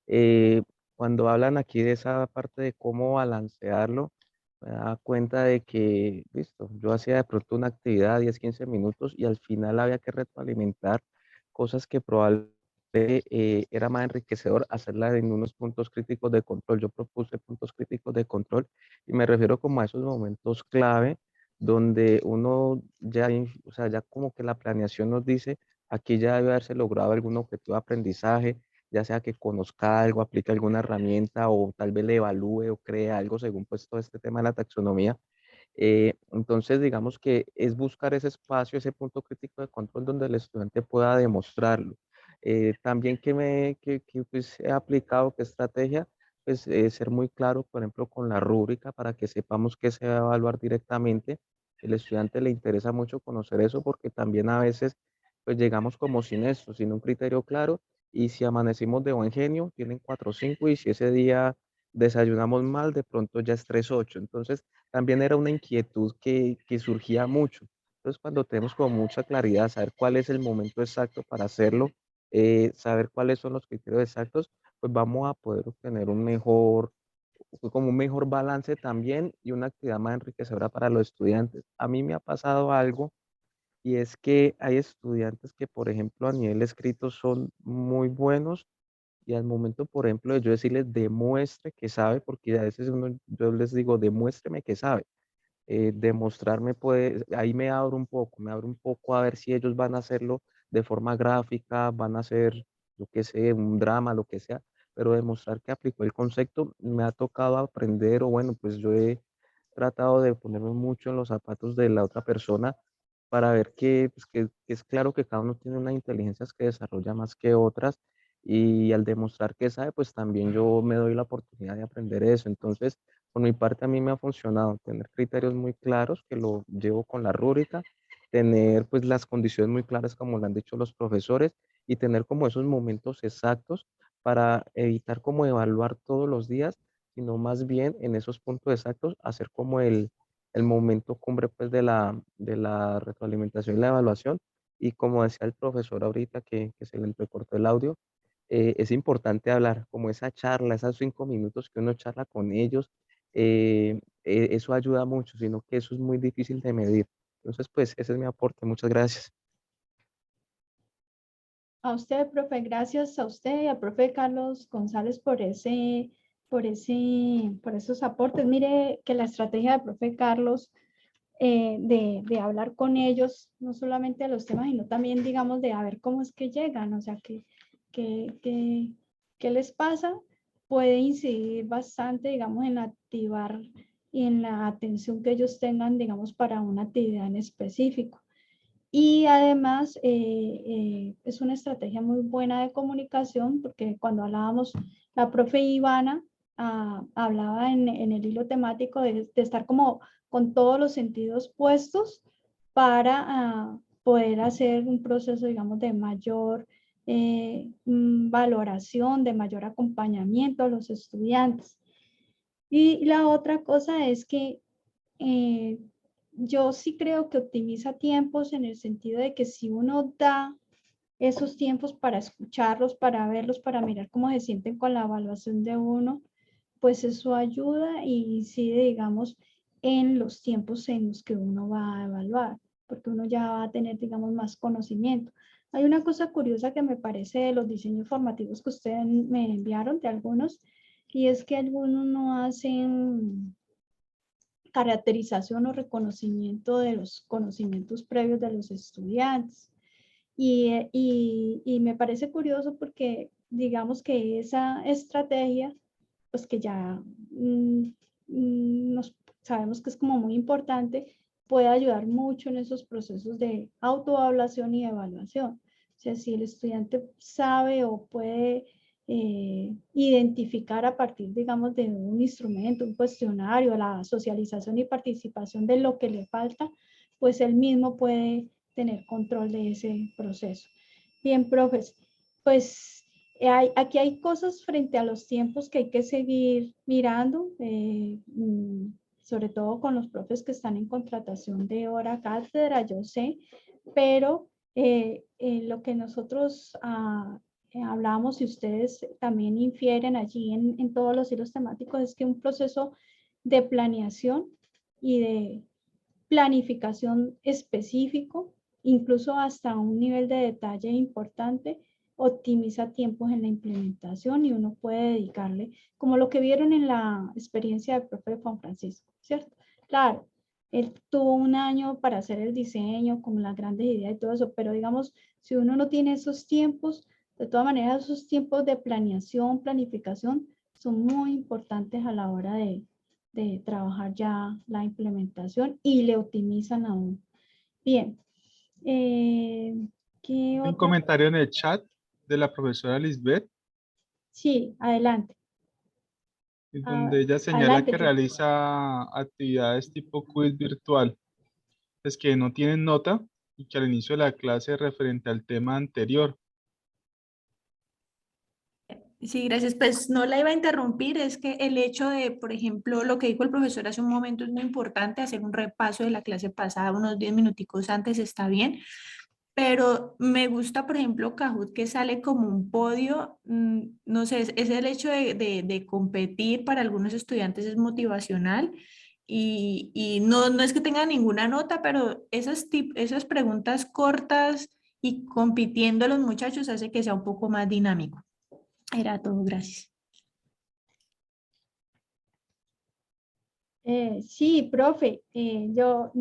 Eh, Cuando hablan aquí de esa parte de cómo balancearlo, me daba cuenta de que, listo, yo hacía de pronto una actividad 10, 15 minutos y al final había que retroalimentar cosas que probablemente era más enriquecedor hacerla en unos puntos críticos de control. Yo propuse puntos críticos de control y me refiero como a esos momentos clave donde uno ya, o sea, ya como que la planeación nos dice, aquí ya debe haberse logrado algún objetivo de aprendizaje, ya sea que conozca algo, aplique alguna herramienta o tal vez le evalúe o cree algo según pues todo este tema de la taxonomía. Entonces, digamos que es buscar ese espacio, ese punto crítico de control donde el estudiante pueda demostrarlo. También pues, he aplicado, qué estrategia, pues ser muy claro, por ejemplo, con la rúbrica para que sepamos qué se va a evaluar directamente. El estudiante le interesa mucho conocer eso porque también a veces pues llegamos como sin esto, sin un criterio claro, y si amanecimos de buen genio, tienen 4 o 5, y si ese día desayunamos mal, de pronto ya es 3, 8. Entonces, también era una inquietud que surgía mucho. Entonces, cuando tenemos como mucha claridad, saber cuál es el momento exacto para hacerlo, saber cuáles son los criterios exactos, pues vamos a poder obtener como un mejor balance también y una actividad más enriquecedora para los estudiantes. A mí me ha pasado algo y es que hay estudiantes que, por ejemplo, a nivel escrito son muy buenos y al momento, por ejemplo, de yo decirles demuestre que sabe, porque a veces yo les digo demuéstreme que sabe. Demostrarme puede, ahí me abro un poco a ver si ellos van a hacerlo de forma gráfica, van a hacer, yo qué sé, un drama, lo que sea, pero demostrar que aplicó el concepto me ha tocado aprender o bueno, pues yo he tratado de ponerme mucho en los zapatos de la otra persona para ver pues, que es claro que cada uno tiene unas inteligencias que desarrolla más que otras y al demostrar que sabe, pues también yo me doy la oportunidad de aprender eso. Entonces, por mi parte a mí me ha funcionado tener criterios muy claros que lo llevo con la rúbrica, tener pues las condiciones muy claras como lo han dicho los profesores y tener como esos momentos exactos para evitar como evaluar todos los días, sino más bien en esos puntos exactos hacer como el momento cumbre pues de la retroalimentación y la evaluación. Y como decía el profesor ahorita que se le entrecortó el audio, es importante hablar, como esa charla, esos 5 minutos que uno charla con ellos, eso ayuda mucho, sino que eso es muy difícil de medir. Entonces, pues ese es mi aporte. Muchas gracias. A usted, profe, gracias a usted y al profe Carlos González por esos aportes. Mire que la estrategia del profe Carlos de hablar con ellos, no solamente de los temas, sino también, digamos, de a ver cómo es que llegan, o sea, qué les pasa, puede incidir bastante, digamos, en activar y en la atención que ellos tengan, digamos, para una actividad en específico. Y además es una estrategia muy buena de comunicación porque cuando hablábamos, la profe Ivana hablaba en el hilo temático de estar como con todos los sentidos puestos para poder hacer un proceso, digamos, de mayor valoración, de mayor acompañamiento a los estudiantes. Y la otra cosa es que eh, yo sí creo que optimiza tiempos en el sentido de que si uno da esos tiempos para escucharlos, para verlos, para mirar cómo se sienten con la evaluación de uno, pues eso ayuda y incide, digamos, en los tiempos en los que uno va a evaluar, porque uno ya va a tener, digamos, más conocimiento. Hay una cosa curiosa que me parece de los diseños formativos que ustedes me enviaron de algunos, y es que algunos no hacen caracterización o reconocimiento de los conocimientos previos de los estudiantes. Y me parece curioso porque digamos que esa estrategia, pues que ya nos sabemos que es como muy importante, puede ayudar mucho en esos procesos de autoevaluación y evaluación. O sea, si el estudiante sabe o puede identificar a partir, digamos, de un instrumento, un cuestionario, la socialización y participación de lo que le falta, pues él mismo puede tener control de ese proceso. Bien, profes, pues aquí hay cosas frente a los tiempos que hay que seguir mirando, sobre todo con los profes que están en contratación de hora cátedra, yo sé, pero lo que nosotros hablamos y ustedes también infieren allí en todos los hilos temáticos es que un proceso de planeación y de planificación específico, incluso hasta un nivel de detalle importante, optimiza tiempos en la implementación y uno puede dedicarle, como lo que vieron en la experiencia del profe Juan Francisco, ¿cierto? Claro, él tuvo un año para hacer el diseño, con las grandes ideas y todo eso, pero digamos, si uno no tiene esos tiempos, de todas maneras, esos tiempos de planeación, planificación, son muy importantes a la hora de trabajar ya la implementación y le optimizan aún. Bien. ¿Qué Un otra? comentario en el chat de la profesora Lisbeth, Sí, adelante. donde ella señala Adelante, que yo. realiza actividades tipo quiz virtual, pues que no tienen nota y que al inicio de la clase referente al tema anterior. Sí, gracias. Pues no la iba a interrumpir, es que el hecho de, por ejemplo, lo que dijo el profesor hace un momento es muy importante, hacer un repaso de la clase pasada, unos 10 minuticos antes está bien, pero me gusta, por ejemplo, Kahoot, que sale como un podio, no sé, es el hecho de competir para algunos estudiantes es motivacional y no, no es que tenga ninguna nota, pero esas preguntas cortas y compitiendo los muchachos hace que sea un poco más dinámico. Era todo, gracias. Sí, profe, yo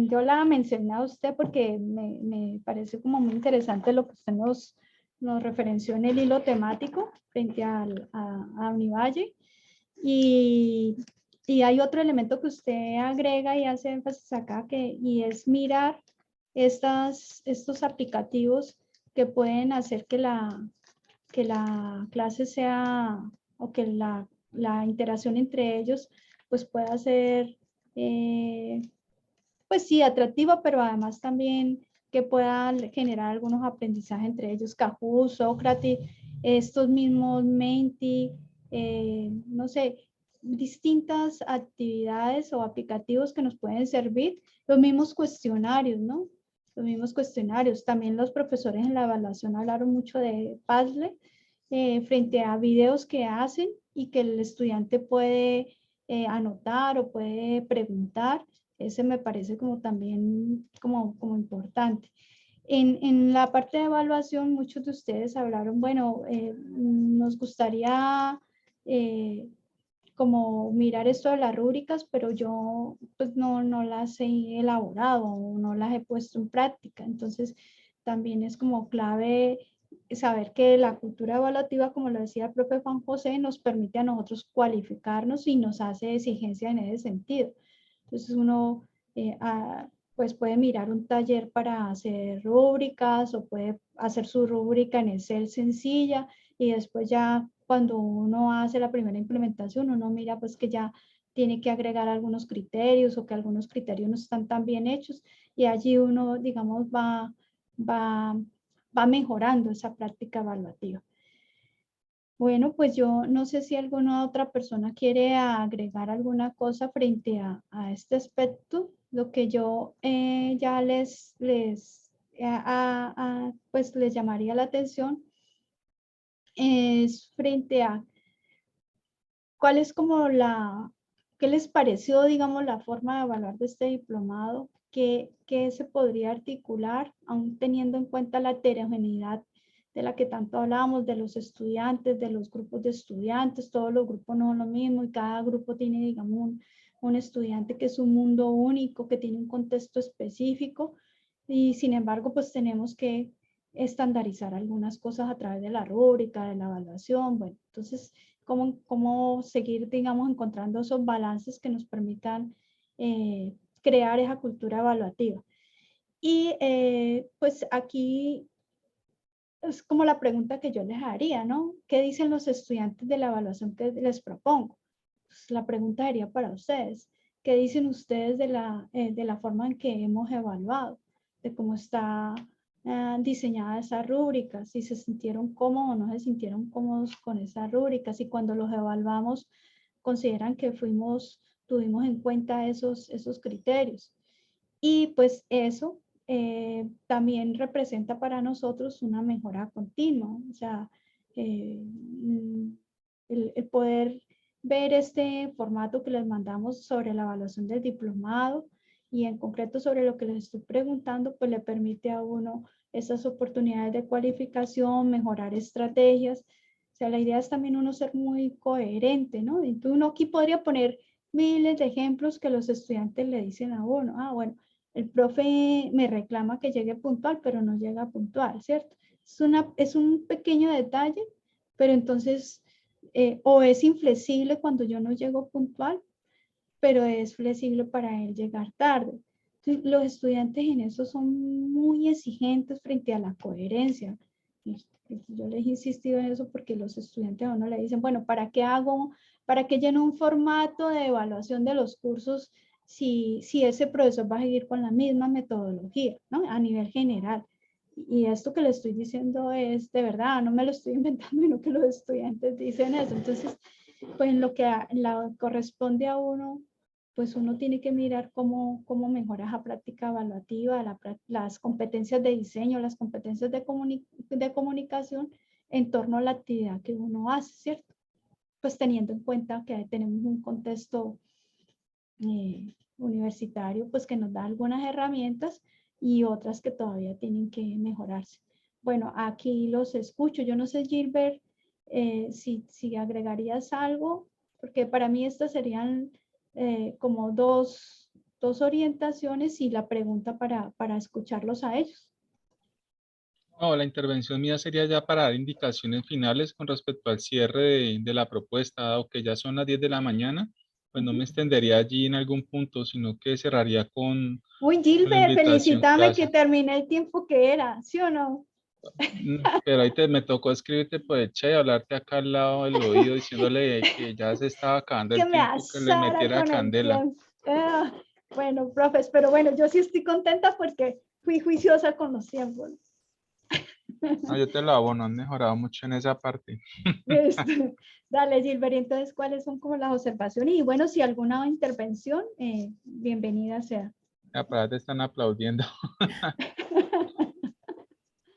la mencioné a usted porque me parece como muy interesante lo que usted nos referenció en el hilo temático frente a Univalle. Y, y hay otro elemento que usted agrega y hace énfasis acá, y es mirar estos aplicativos que pueden hacer que la clase sea, o que la interacción entre ellos pues pueda ser, pues sí, atractiva, pero además también que pueda generar algunos aprendizajes entre ellos, Kahoot, Sócrates, estos mismos Menti, no sé, distintas actividades o aplicativos que nos pueden servir, los mismos cuestionarios, ¿no? Los mismos cuestionarios. También los profesores en la evaluación hablaron mucho de Padlet frente a videos que hacen y que el estudiante puede anotar o puede preguntar. Ese me parece como también como importante. En la parte de evaluación, muchos de ustedes hablaron, bueno, nos gustaría como mirar esto de las rúbricas, pero yo pues no las he elaborado o no las he puesto en práctica. Entonces, también es como clave saber que la cultura evaluativa, como lo decía el propio Juan José, nos permite a nosotros cualificarnos y nos hace exigencia en ese sentido. Entonces uno pues puede mirar un taller para hacer rúbricas o puede hacer su rúbrica en Excel sencilla y después ya cuando uno hace la primera implementación uno mira pues que ya tiene que agregar algunos criterios o que algunos criterios no están tan bien hechos y allí uno digamos va mejorando esa práctica evaluativa. Bueno, pues yo no sé si alguna otra persona quiere agregar alguna cosa frente a este aspecto. Lo que yo ya pues les llamaría la atención es frente a cuál es como qué les pareció, digamos, la forma de evaluar de este diplomado, qué se podría articular, aún teniendo en cuenta la heterogeneidad de la que tanto hablábamos, de los estudiantes, de los grupos de estudiantes, todos los grupos no son lo mismo y cada grupo tiene, digamos, un estudiante que es un mundo único, que tiene un contexto específico y sin embargo, pues tenemos que estandarizar algunas cosas a través de la rúbrica, de la evaluación, bueno, entonces, cómo seguir, digamos, encontrando esos balances que nos permitan crear esa cultura evaluativa. Y pues aquí es como la pregunta que yo les haría, ¿no? ¿Qué dicen los estudiantes de la evaluación que les propongo? Pues la pregunta sería para ustedes. ¿Qué dicen ustedes de la forma en que hemos evaluado? De cómo está diseñada esa rúbrica, si se sintieron cómodos o no se sintieron cómodos con esa rúbrica, si cuando los evaluamos consideran que tuvimos en cuenta esos criterios. Y pues eso también representa para nosotros una mejora continua, o sea, el poder ver este formato que les mandamos sobre la evaluación del diplomado y en concreto sobre lo que les estoy preguntando, pues le permite a uno esas oportunidades de cualificación, mejorar estrategias. O sea, la idea es también uno ser muy coherente, ¿no? Entonces uno aquí podría poner miles de ejemplos que los estudiantes le dicen a uno, bueno, el profe me reclama que llegue puntual, pero no llega puntual, ¿cierto? Es un pequeño detalle, pero entonces, o es inflexible cuando yo no llego puntual, pero es flexible para él llegar tarde. Entonces, los estudiantes en eso son muy exigentes frente a la coherencia. Yo les he insistido en eso porque los estudiantes a uno le dicen, bueno, ¿para qué lleno un formato de evaluación de los cursos si ese profesor va a seguir con la misma metodología, ¿no? A nivel general. Y esto que le estoy diciendo es de verdad, no me lo estoy inventando, sino que los estudiantes dicen eso. Entonces, pues en lo que corresponde a uno, pues uno tiene que mirar cómo mejorar esa práctica evaluativa, las competencias de diseño, las competencias de comunicación en torno a la actividad que uno hace, ¿cierto? Pues teniendo en cuenta que tenemos un contexto universitario, pues que nos da algunas herramientas y otras que todavía tienen que mejorarse. Bueno, aquí los escucho. Yo no sé, Gilbert, si agregarías algo, porque para mí estas serían como dos orientaciones y la pregunta para escucharlos a ellos. No, la intervención mía sería ya para dar indicaciones finales con respecto al cierre de la propuesta, dado que ya son las 10 de la mañana, pues no me extendería allí en algún punto, sino que cerraría con Uy, la Gilbert, invitación felicítame que clásica. terminé el tiempo que era, ¿sí o no? Pero ahí me tocó escribirte por el chat y hablarte acá al lado del oído diciéndole que ya se estaba acabando Que el me tiempo, que le asara metiera con el candela. tiempo. Bueno, profes, pero bueno, yo sí estoy contenta porque fui juiciosa con los tiempos. No, yo te lo abono, han mejorado mucho en esa parte. Listo. Dale, Gilbert, entonces, ¿cuáles son como las observaciones? Y bueno, si alguna intervención, bienvenida sea. Aparte te están aplaudiendo.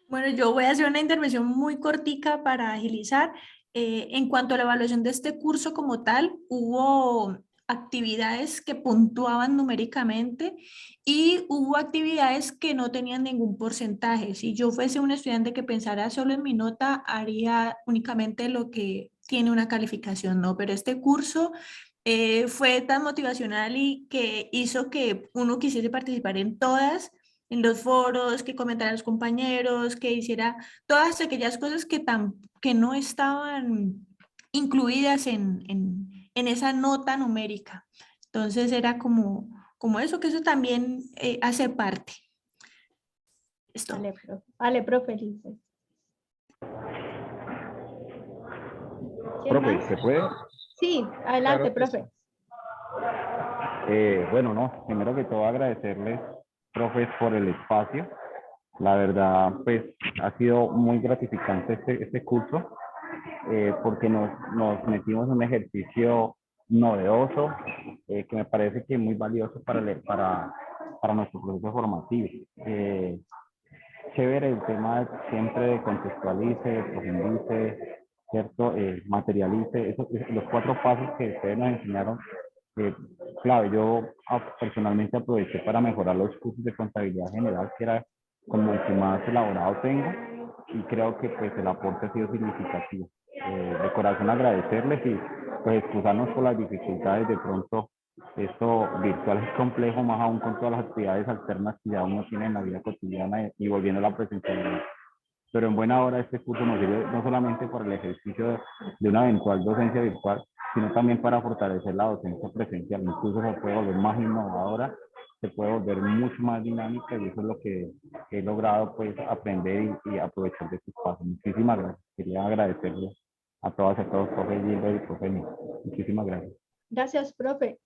Bueno, yo voy a hacer una intervención muy cortica para agilizar. En cuanto a la evaluación de este curso como tal, hubo actividades que puntuaban numéricamente y hubo actividades que no tenían ningún porcentaje. Si yo fuese un estudiante que pensara solo en mi nota, haría únicamente lo que tiene una calificación, ¿no? Pero este curso fue tan motivacional y que hizo que uno quisiese participar en todas, en los foros, que comentara a los compañeros, que hiciera todas aquellas cosas que no estaban incluidas en esa nota numérica. Entonces era como eso, que eso también hace parte. Esto. Vale, profe, Lisa. Profe, ¿se puede? Sí, adelante, Claro que sí. profe. Bueno, no, primero que todo agradecerles, profes, por el espacio. La verdad, pues ha sido muy gratificante este curso porque nos metimos en un ejercicio novedoso que me parece que es muy valioso para nuestro proceso formativo. Chévere el tema siempre de contextualice, profundice, ¿cierto? Materialice, los 4 pasos que ustedes nos enseñaron. Claro, yo personalmente aproveché para mejorar los cursos de contabilidad general, que era como el que más elaborado tengo, y creo que pues el aporte ha sido significativo. De corazón agradecerles y pues excusarnos por las dificultades. De pronto esto virtual es complejo, más aún con todas las actividades alternas que ya uno tiene en la vida cotidiana y volviendo a la presencialidad. Pero en buena hora este curso nos sirve no solamente para el ejercicio de una eventual docencia virtual, sino también para fortalecer la docencia presencial. Incluso se puede volver más innovadora, se puede volver mucho más dinámica, y eso es lo que he logrado pues aprender y aprovechar de este espacio. Muchísimas gracias. Quería agradecerles a todas y a todos, profe Gilbert y profe Nick. Muchísimas gracias. Gracias, profe.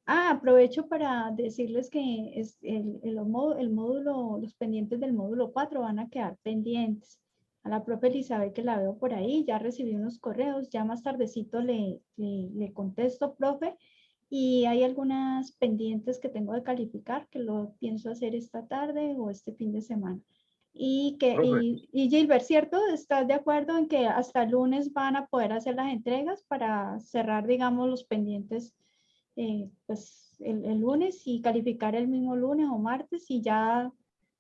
Aprovecho para decirles que el módulo, los pendientes del módulo 4 van a quedar pendientes. A la profe Elizabeth, que la veo por ahí, ya recibí unos correos, ya más tardecito le contesto, profe, y hay algunas pendientes que tengo de calificar, que lo pienso hacer esta tarde o este fin de semana. Y Gilbert, ¿cierto? ¿Estás de acuerdo en que hasta el lunes van a poder hacer las entregas para cerrar, digamos, los pendientes pues el lunes y calificar el mismo lunes o martes y ya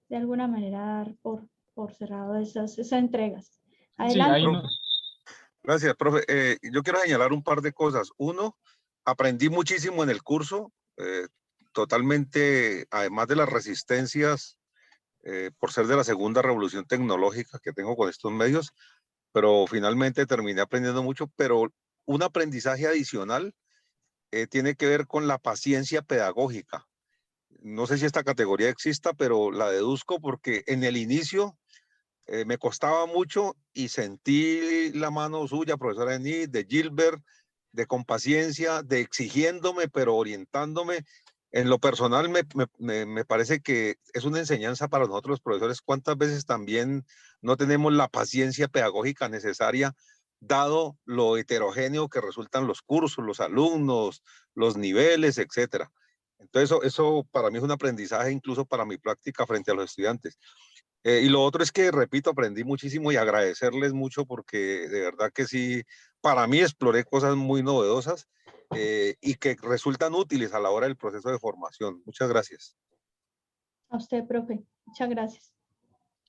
de alguna manera dar por cerrado esas entregas? Adelante. Sí, ahí no. Gracias, profe. Yo quiero señalar un par de cosas. Uno, aprendí muchísimo en el curso, totalmente, además de las resistencias, por ser de la segunda revolución tecnológica que tengo con estos medios, pero finalmente terminé aprendiendo mucho. Pero un aprendizaje adicional tiene que ver con la paciencia pedagógica. No sé si esta categoría exista, pero la deduzco porque en el inicio me costaba mucho y sentí la mano suya, profesora Denis, de Gilbert, de con paciencia, de exigiéndome, pero orientándome, En lo personal me parece que es una enseñanza para nosotros los profesores. ¿Cuántas veces también no tenemos la paciencia pedagógica necesaria, dado lo heterogéneo que resultan los cursos, los alumnos, los niveles, etcétera? Entonces eso para mí es un aprendizaje incluso para mi práctica frente a los estudiantes. Y lo otro es que, repito, aprendí muchísimo y agradecerles mucho porque de verdad que sí, para mí exploré cosas muy novedosas y que resultan útiles a la hora del proceso de formación. Muchas gracias. A usted, profe. Muchas gracias.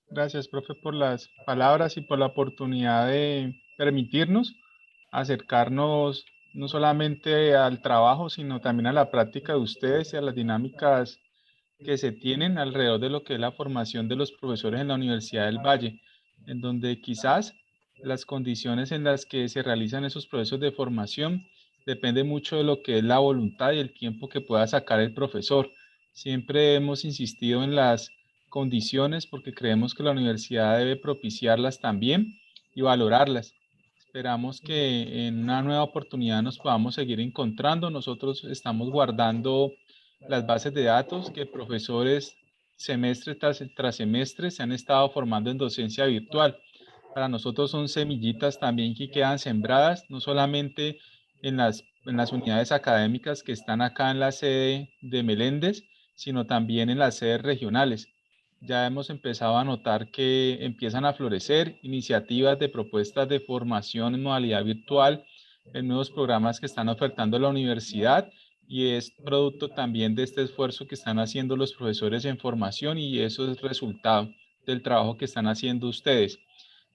Gracias, profe, por las palabras y por la oportunidad de permitirnos acercarnos no solamente al trabajo, sino también a la práctica de ustedes y a las dinámicas que se tienen alrededor de lo que es la formación de los profesores en la Universidad del Valle, en donde quizás las condiciones en las que se realizan esos procesos de formación depende mucho de lo que es la voluntad y el tiempo que pueda sacar el profesor. Siempre hemos insistido en las condiciones porque creemos que la universidad debe propiciarlas también y valorarlas. Esperamos que en una nueva oportunidad nos podamos seguir encontrando. Nosotros estamos guardando las bases de datos que profesores semestre tras semestre se han estado formando en docencia virtual. Para nosotros son semillitas también que quedan sembradas, no solamente en las unidades académicas que están acá en la sede de Meléndez, sino también en las sedes regionales. Ya hemos empezado a notar que empiezan a florecer iniciativas de propuestas de formación en modalidad virtual, en nuevos programas que están ofertando la universidad, y es producto también de este esfuerzo que están haciendo los profesores en formación, y eso es resultado del trabajo que están haciendo ustedes.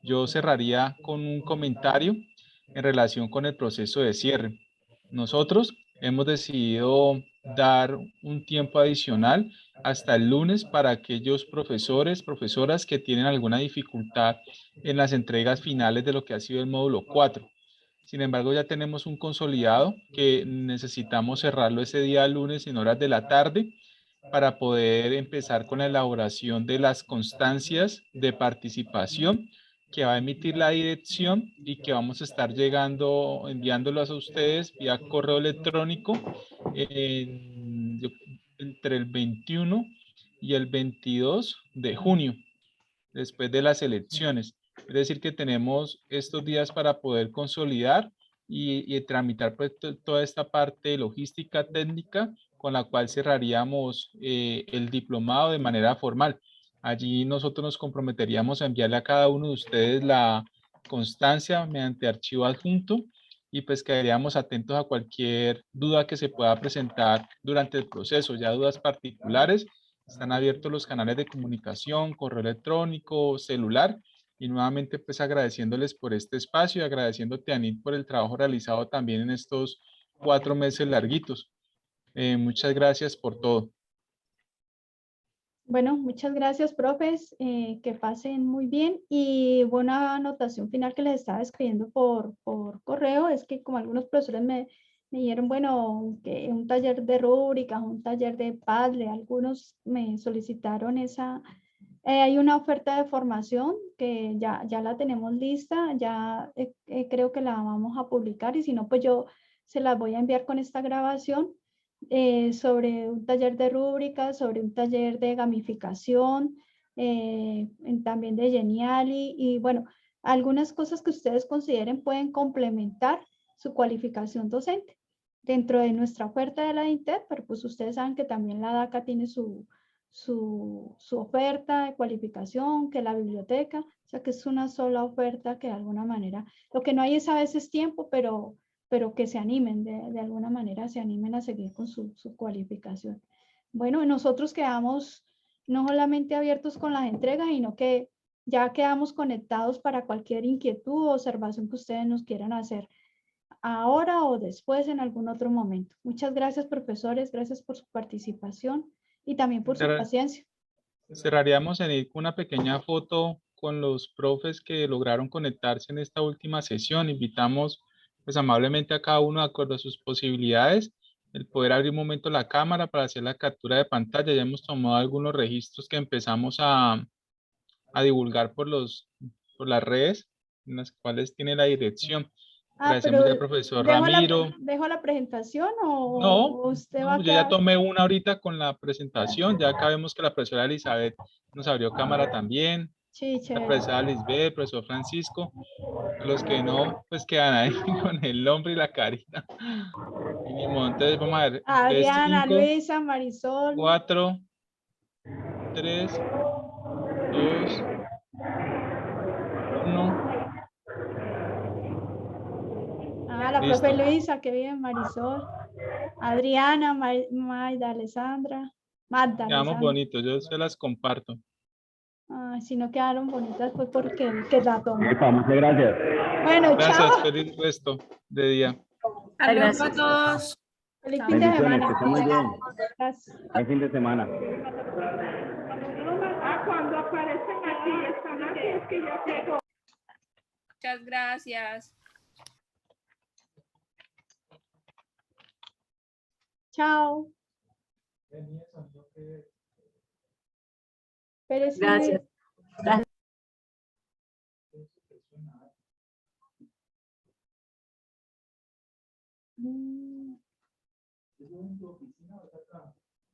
Yo cerraría con un comentario en relación con el proceso de cierre. Nosotros hemos decidido dar un tiempo adicional hasta el lunes para aquellos profesores, profesoras que tienen alguna dificultad en las entregas finales de lo que ha sido el módulo 4. Sin embargo, ya tenemos un consolidado que necesitamos cerrarlo ese día lunes en horas de la tarde para poder empezar con la elaboración de las constancias de participación que va a emitir la dirección y que vamos a estar enviándolas a ustedes vía correo electrónico entre el 21 y el 22 de junio, después de las elecciones. Es decir, que tenemos estos días para poder consolidar y tramitar pues, toda esta parte logística técnica con la cual cerraríamos el diplomado de manera formal. Allí nosotros nos comprometeríamos a enviarle a cada uno de ustedes la constancia mediante archivo adjunto, y pues quedaríamos atentos a cualquier duda que se pueda presentar durante el proceso. Ya dudas particulares, están abiertos los canales de comunicación, correo electrónico, celular, y nuevamente pues agradeciéndoles por este espacio y agradeciéndote, Anit, por el trabajo realizado también en estos 4 meses larguitos. Muchas gracias por todo. Bueno, muchas gracias, profes. Que pasen muy bien. Y buena anotación final que les estaba escribiendo por correo es que como algunos profesores me dijeron, bueno, que un taller de rúbricas, un taller de Padlet, algunos me solicitaron esa. Hay una oferta de formación que ya la tenemos lista, ya creo que la vamos a publicar, y si no, pues yo se las voy a enviar con esta grabación. Sobre un taller de rúbricas, sobre un taller de gamificación, también de Geniali, y bueno, algunas cosas que ustedes consideren pueden complementar su cualificación docente dentro de nuestra oferta de la INTEP, pero pues ustedes saben que también la DACA tiene su oferta de cualificación, que la biblioteca, o sea que es una sola oferta que de alguna manera, lo que no hay es a veces tiempo, pero que se animen, de alguna manera se animen a seguir con su cualificación. Bueno, nosotros quedamos no solamente abiertos con las entregas, sino que ya quedamos conectados para cualquier inquietud o observación que ustedes nos quieran hacer ahora o después en algún otro momento. Muchas gracias, profesores, gracias por su participación y también por su paciencia. Cerraríamos con una pequeña foto con los profes que lograron conectarse en esta última sesión. Invitamos pues amablemente a cada uno, de acuerdo a sus posibilidades, el poder abrir un momento la cámara para hacer la captura de pantalla. Ya hemos tomado algunos registros que empezamos a divulgar por las redes en las cuales tiene la dirección. Agradecemos pero al profesor ¿dejo Ramiro. ¿dejo la presentación o No, usted va a no, yo ya quedar? tomé una ahorita con la presentación, ya acá vemos que la profesora Elizabeth nos abrió cámara también, Sí, la chévere. profesora Lisbeth, el profesor Francisco, los que no, pues quedan ahí con el nombre y la carita. Mínimo, entonces vamos a ver, entonces Adriana, 5, Luisa, Marisol. 4, 3, 2, 1, La profe listo. Luisa, qué bien, Marisol. Adriana, Magda, Alessandra. Magda, Quedamos Alessandra. bonitos, yo se las comparto. Si no quedaron bonitas fue porque el que la tomó. Epa, muchas gracias. Bueno, Gracias, chao. feliz resto de día. Hasta luego a todos. Feliz Chao. fin de Bendiciones, semana. que estén muy bien. Gracias. Buen fin de semana. Cuando aparecen aquí, están aquí, es que ya llegó. Muchas gracias. Chao. Pero sí, Gracias. Mm.